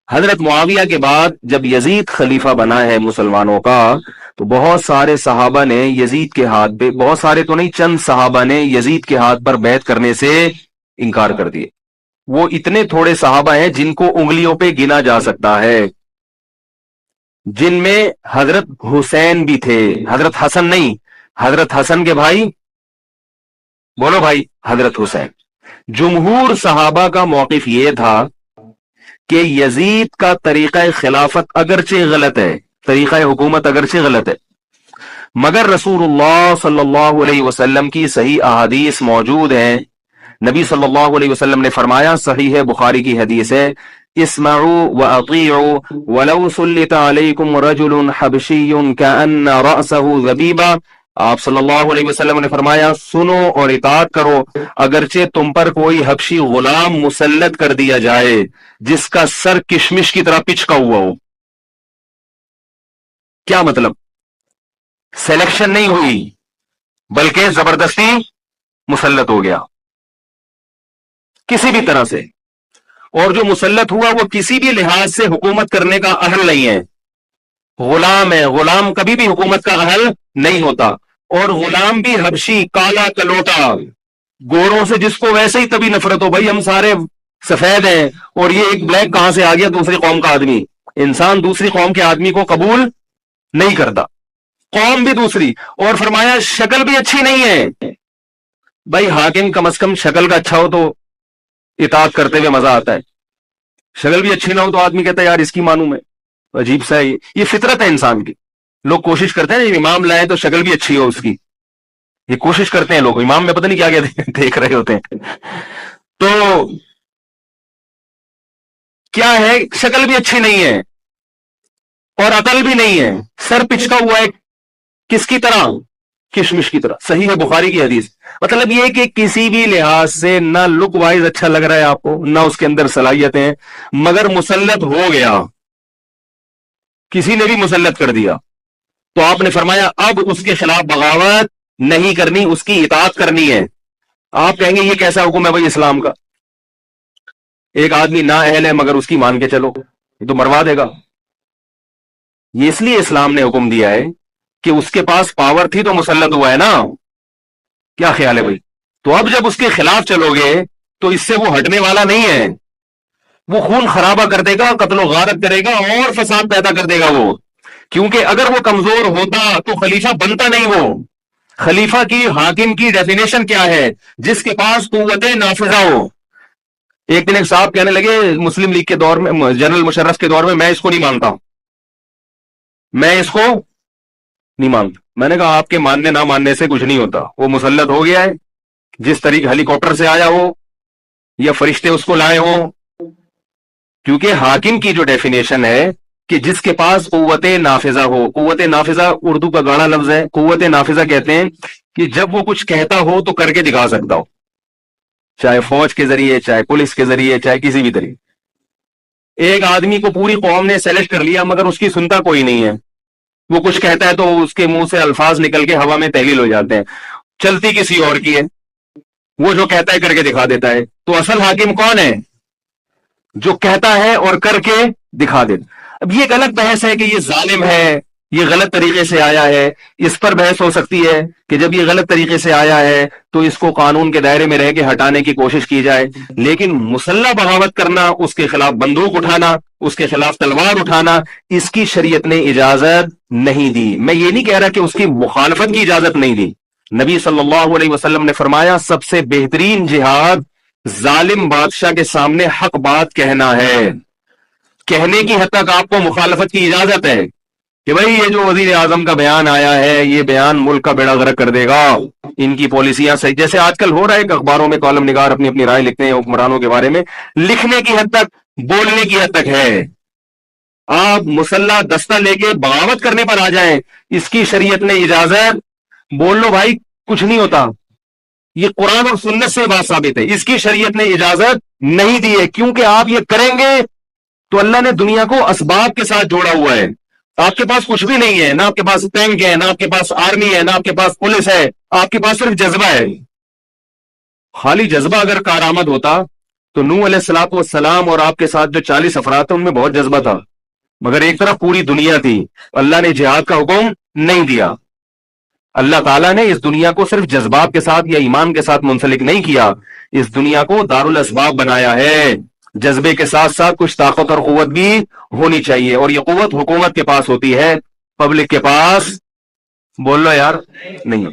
حضرت معاویہ کے بعد جب یزید خلیفہ بنا ہے مسلمانوں کا تو بہت سارے صحابہ نے یزید کے ہاتھ پہ، بہت سارے تو نہیں، چند صحابہ نے یزید کے ہاتھ پر بیعت کرنے سے انکار کر دیے. وہ اتنے تھوڑے صحابہ ہیں جن کو انگلیوں پہ گنا جا سکتا ہے، جن میں حضرت حسین بھی تھے. حضرت حسن نہیں، حضرت حسن کے بھائی، بولو بھائی، حضرت حسین. جمہور صحابہ کا موقف یہ تھا کہ یزید کا طریقہ خلافت اگرچہ غلط ہے، طریقہ حکومت اگرچہ غلط ہے، مگر رسول اللہ صلی اللہ علیہ وسلم کی صحیح احادیث موجود ہیں. نبی صلی اللہ علیہ وسلم نے فرمایا، صحیح بخاری کی حدیث ہے، اسمعوا واطیعوا ولو سلط علیکم رجل حبشی کأن رأسه ذبیبہ. آپ صلی اللہ علیہ وسلم نے فرمایا، سنو اور اطاعت کرو اگرچہ تم پر کوئی حبشی غلام مسلط کر دیا جائے جس کا سر کشمش کی طرح پچکا ہوا ہو. کیا مطلب؟ سلیکشن نہیں ہوئی بلکہ زبردستی مسلط ہو گیا کسی بھی طرح سے. اور جو مسلط ہوا وہ کسی بھی لحاظ سے حکومت کرنے کا اہل نہیں ہے، غلام ہے. غلام کبھی بھی حکومت کا اہل نہیں ہوتا. اور غلام بھی حبشی، کالا کلوٹا، گوروں سے جس کو ویسے ہی تبھی نفرت ہو، بھائی ہم سارے سفید ہیں اور یہ ایک بلیک کہاں سے آ گیا دوسری قوم کا آدمی. انسان دوسری قوم کے آدمی کو قبول نہیں کرتا، قوم بھی دوسری. اور فرمایا شکل بھی اچھی نہیں ہے. بھائی حاکم کم از کم شکل کا اچھا ہو تو اطاعت کرتے ہوئے مزہ آتا ہے. شکل بھی اچھی نہ ہو تو آدمی کہتا ہے یار اس کی مانوں میں. عجیب سا ہے، یہ فطرت ہے انسان کی. لوگ کوشش کرتے ہیں امام لائے تو شکل بھی اچھی ہو اس کی، یہ کوشش کرتے ہیں لوگ. امام میں پتہ نہیں کیا کیا دیکھ رہے ہوتے ہیں. تو کیا ہے، شکل بھی اچھی نہیں ہے اور عقل بھی نہیں ہے، سر پچکا ہوا ہے کس کی طرح؟ کشمش کی طرح. صحیح ہے بخاری کی حدیث. مطلب یہ کہ کسی بھی لحاظ سے نہ لک وائز اچھا لگ رہا ہے آپ کو، نہ اس کے اندر صلاحیتیں، مگر مسلط ہو گیا، کسی نے بھی مسلط کر دیا. تو آپ نے فرمایا اب اس کے خلاف بغاوت نہیں کرنی، اس کی اطاعت کرنی ہے. آپ کہیں گے یہ کیسا حکم ہے بھائی اسلام کا؟ ایک آدمی نا اہل ہے مگر اس کی مان کے چلو، یہ تو مروا دے گا. یہ اس لیے اسلام نے حکم دیا ہے کہ اس کے پاس پاور تھی تو مسلط ہوا ہے نا. کیا خیال ہے بھائی؟ تو اب جب اس کے خلاف چلو گے تو اس سے وہ ہٹنے والا نہیں ہے. وہ خون خرابہ کر دے گا, قتل و غارت کرے گا اور فساد پیدا کر دے گا وہ. کیونکہ اگر وہ کمزور ہوتا تو خلیفہ بنتا نہیں. وہ خلیفہ کی, حاکم کی ڈیفینیشن کیا ہے؟ جس کے پاس قوت نافذہ ہو. ایک دن ایک صاحب کہنے لگے مسلم لیگ کے دور میں, جنرل مشرف کے دور میں اس کو نہیں مانتا, میں اس کو نہیں مانتا. میں نے کہا آپ کے ماننے نہ ماننے سے کچھ نہیں ہوتا. وہ مسلط ہو گیا ہے, جس طریقے ہیلی کاپٹر سے آیا ہو یا فرشتے اس کو لائے ہوں. کیونکہ حاکم کی جو ڈیفینیشن ہے کہ جس کے پاس قوت نافذہ ہو. قوت نافذہ اردو کا گاڑا لفظ ہے. قوت نافذہ کہتے ہیں کہ جب وہ کچھ کہتا ہو تو کر کے دکھا سکتا ہو, چاہے فوج کے ذریعے, چاہے پولیس کے ذریعے, چاہے کسی بھی طریقے. ایک آدمی کو پوری قوم نے سیلیکٹ کر لیا مگر اس کی سنتا کوئی نہیں ہے. وہ کچھ کہتا ہے تو اس کے منہ سے الفاظ نکل کے ہوا میں تحلیل ہو جاتے ہیں, چلتی کسی اور کی ہے. وہ جو کہتا ہے کر کے دکھا دیتا ہے. تو اصل حاکم کون ہے؟ جو کہتا ہے اور کر کے دکھا دیتا. اب یہ ایک الگ بحث ہے کہ یہ ظالم ہے, یہ غلط طریقے سے آیا ہے. اس پر بحث ہو سکتی ہے کہ جب یہ غلط طریقے سے آیا ہے تو اس کو قانون کے دائرے میں رہ کے ہٹانے کی کوشش کی جائے. لیکن مسلح بغاوت کرنا, اس کے خلاف بندوق اٹھانا, اس کے خلاف تلوار اٹھانا, اس کی شریعت نے اجازت نہیں دی. میں یہ نہیں کہہ رہا کہ اس کی مخالفت کی اجازت نہیں دی. نبی صلی اللہ علیہ وسلم نے فرمایا سب سے بہترین جہاد ظالم بادشاہ کے سامنے حق بات کہنا ہے. کہنے کی حد تک آپ کو مخالفت کی اجازت ہے کہ بھئی یہ جو وزیر اعظم کا بیان آیا ہے یہ بیان ملک کا بیڑا غرق کر دے گا, ان کی پالیسیاں صحیح, جیسے آج کل ہو رہا ہے کہ اخباروں میں کالم نگار اپنی اپنی رائے لکھتے ہیں حکمرانوں کے بارے میں. لکھنے کی حد تک, بولنے کی حد تک ہے. آپ مسلح دستہ لے کے بغاوت کرنے پر آ جائیں, اس کی شریعت نے اجازت, بول لو بھائی کچھ نہیں ہوتا. یہ قرآن اور سنت سے بات ثابت ہے. اس کی شریعت نے اجازت نہیں دی ہے, کیونکہ آپ یہ کریں گے تو اللہ نے دنیا کو اسباب کے ساتھ جوڑا ہوا ہے. آپ کے پاس کچھ بھی نہیں ہے, نہ آپ کے پاس ٹینک ہے, نہ آپ کے پاس آرمی ہے, نہ آپ کے پاس پولیس ہے, آپ کے پاس صرف جذبہ ہے. خالی جذبہ اگر کارآمد ہوتا تو نوح علیہ الصلوۃ والسلام اور آپ کے ساتھ جو 40 افراد تھے ان میں بہت جذبہ تھا, مگر ایک طرف پوری دنیا تھی. اللہ نے جہاد کا حکم نہیں دیا. اللہ تعالیٰ نے اس دنیا کو صرف جذبات کے ساتھ یا ایمان کے ساتھ منسلک نہیں کیا, اس دنیا کو دارالاسباب بنایا ہے. جذبے کے ساتھ ساتھ کچھ طاقت اور قوت بھی ہونی چاہیے, اور یہ قوت حکومت کے پاس ہوتی ہے, پبلک کے پاس بول لو یار نہیں.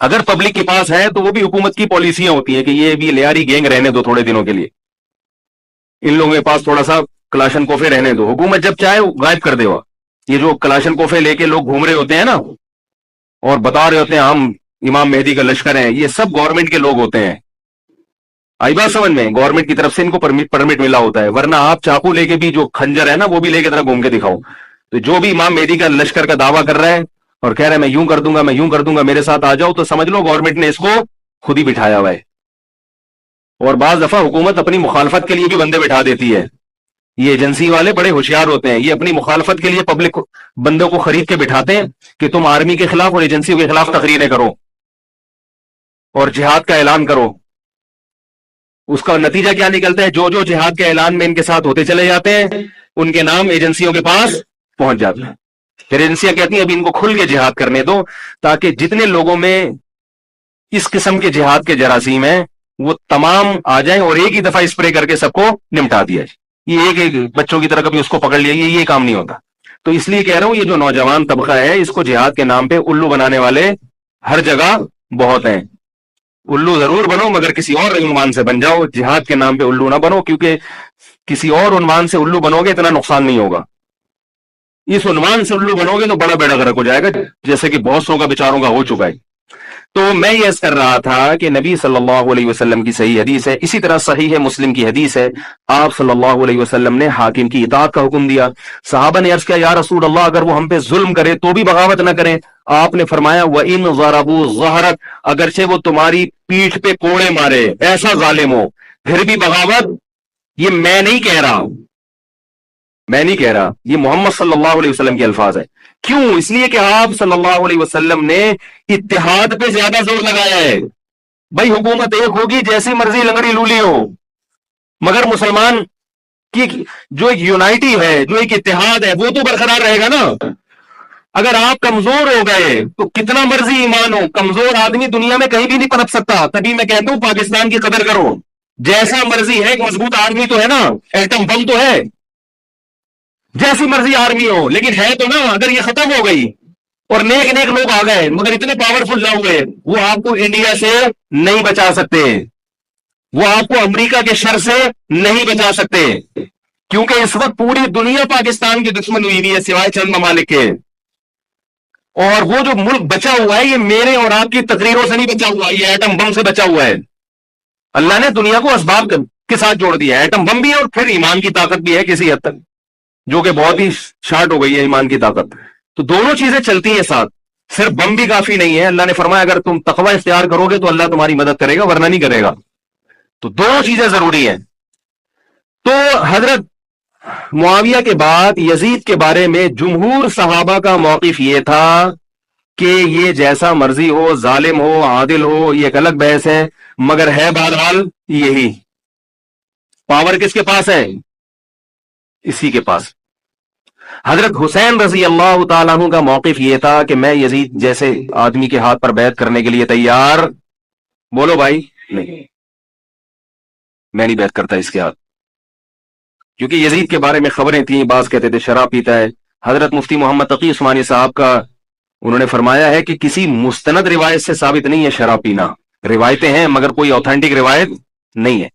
اگر پبلک کے پاس ہے تو وہ بھی حکومت کی پالیسیاں ہوتی ہیں کہ یہ بھی لیاری گینگ رہنے دو تھوڑے دنوں کے لیے, ان لوگوں کے پاس تھوڑا سا کلاشن کوفے رہنے دو. حکومت جب چاہے غائب کر دے. یہ جو کلاشن کوفے لے کے لوگ گھوم رہے ہوتے ہیں نا اور بتا رہے ہوتے ہیں ہم امام مہدی کا لشکر ہیں, یہ سب گورنمنٹ کے لوگ ہوتے ہیں. آئی بات سمجھ میں؟ گورنمنٹ کی طرف سے ان کو پرمٹ ملا ہوتا ہے, ورنہ آپ چاقو لے کے بھی, جو خنجر ہے نا وہ بھی لے کے طرح گھوم کے دکھاؤ. تو جو بھی امام مہدی کا لشکر کا دعویٰ کر رہا ہے اور کہہ رہا ہے میں یوں کر دوں گا, میں یوں کر دوں گا, میرے ساتھ آ جاؤ, تو سمجھ لو گورنمنٹ نے اس کو خود ہی بٹھایا ہوا ہے. اور بعض دفعہ حکومت اپنی مخالفت کے لیے بھی بندے بٹھا دیتی ہے. یہ ایجنسی والے بڑے ہوشیار ہوتے ہیں, یہ اپنی مخالفت کے لیے پبلک بندوں کو خرید کے بٹھاتے ہیں کہ تم آرمی کے خلاف اور ایجنسیوں کے خلاف تقریریں کرو اور جہاد کا اعلان کرو. اس کا نتیجہ کیا نکلتا ہے؟ جو جو جہاد کے اعلان میں ان کے ساتھ ہوتے چلے جاتے ہیں ان کے نام ایجنسیوں کے پاس پہنچ جاتے ہیں. پھر ایجنسیاں کہتی ہیں ابھی ان کو کھل کے جہاد کرنے دو, تاکہ جتنے لوگوں میں اس قسم کے جہاد کے جراثیم ہیں وہ تمام آ جائیں اور ایک ہی دفعہ اسپرے کر کے سب کو نمٹا دیا جائے. یہ ایک ایک بچوں کی طرح کبھی اس کو پکڑ لیا, یہ کام نہیں ہوتا. تو اس لیے کہہ رہا ہوں یہ جو نوجوان طبقہ ہے اس کو جہاد کے نام پہ الو بنانے والے ہر جگہ بہت ہیں. الو ضرور بنو مگر کسی اور عنوان سے بن جاؤ, جہاد کے نام پہ الو نہ بنو, کیونکہ کسی اور عنوان سے الو بنو گے اتنا نقصان نہیں ہوگا. اس عنوان سے الو بنو گے تو بڑا بیڑا غرق ہو جائے گا, جیسے کہ بہت سو کا بیچاروں کا ہو چکا ہے. تو میں یہ عرض کر رہا تھا کہ نبی صلی اللہ علیہ وسلم کی صحیح حدیث ہے, اسی طرح صحیح ہے مسلم کی حدیث ہے, آپ صلی اللہ علیہ وسلم نے حاکم کی اطاعت کا حکم دیا. صحابہ نے عرض کیا یا رسول اللہ اگر وہ ہم پہ ظلم کرے تو بھی بغاوت نہ کریں. آپ نے فرمایا وَإِن ضَرَبُوا ظَهْرَكَ, اگرچہ وہ تمہاری پیٹھ پہ کوڑے مارے, ایسا ظالم ہو, پھر بھی بغاوت. یہ میں نہیں کہہ رہا, یہ محمد صلی اللہ علیہ وسلم کے الفاظ ہیں. کیوں؟ اس لیے کہ آپ صلی اللہ علیہ وسلم نے اتحاد پہ زیادہ زور لگایا ہے. بھائی حکومت ایک ہوگی جیسی مرضی لنگڑی لولی ہو, مگر مسلمان کہ جو ایک یونائٹی ہے، جو ایک اتحاد ہے، وہ تو برقرار رہے گا نا. اگر آپ کمزور ہو گئے تو کتنا مرضی ایمان ہو، کمزور آدمی دنیا میں کہیں بھی نہیں پنپ سکتا. تبھی میں کہتا ہوں پاکستان کی قدر کرو. جیسا مرضی ہے، ایک مضبوط آرمی تو ہے نا، ایٹم بم تو ہے. جیسی مرضی آرمی ہو لیکن ہے تو نا. اگر یہ ختم ہو گئی اور نیک نیک لوگ آ گئے مگر اتنے پاورفل نہ ہوئے، وہ آپ کو انڈیا سے نہیں بچا سکتے، وہ آپ کو امریکہ کے شر سے نہیں بچا سکتے، کیونکہ اس وقت پوری دنیا پاکستان کی دشمن ہوئی ہوئی ہے سوائے چند ممالک کے. اور وہ جو ملک بچا ہوا ہے یہ میرے اور آپ کی تقریروں سے نہیں بچا ہوا، یہ ایٹم بم سے بچا ہوا ہے. اللہ نے دنیا کو اسباب کے ساتھ جوڑ دیا ہے، ایٹم بم بھی ہے اور پھر ایمان کی طاقت بھی ہے کسی حد تک، جو کہ بہت ہی شارٹ ہو گئی ہے ایمان کی طاقت. تو دونوں چیزیں چلتی ہیں ساتھ، صرف بم بھی کافی نہیں ہے. اللہ نے فرمایا اگر تم تقوی اختیار کرو گے تو اللہ تمہاری مدد کرے گا، ورنہ نہیں کرے گا. تو دونوں چیزیں ضروری ہیں. تو حضرت معاویہ کے بعد یزید کے بارے میں جمہور صحابہ کا موقف یہ تھا کہ یہ جیسا مرضی ہو، ظالم ہو، عادل ہو، یہ ایک الگ بحث ہے، مگر ہے بہرحال یہی. پاور کس کے پاس ہے؟ اسی کے پاس. حضرت حسین رضی اللہ تعالیٰ عنہ کا موقف یہ تھا کہ میں یزید جیسے آدمی کے ہاتھ پر بیعت کرنے کے لیے تیار. بولو بھائی، نہیں، میں نہیں بیعت کرتا اس کے ہاتھ. کیونکہ یزید کے بارے میں خبریں تھیں، بعض کہتے تھے شراب پیتا ہے. حضرت مفتی محمد تقی عثمانی صاحب کا انہوں نے فرمایا ہے کہ کسی مستند روایت سے ثابت نہیں ہے شراب پینا. روایتیں ہیں مگر کوئی اوتھینٹک روایت نہیں ہے.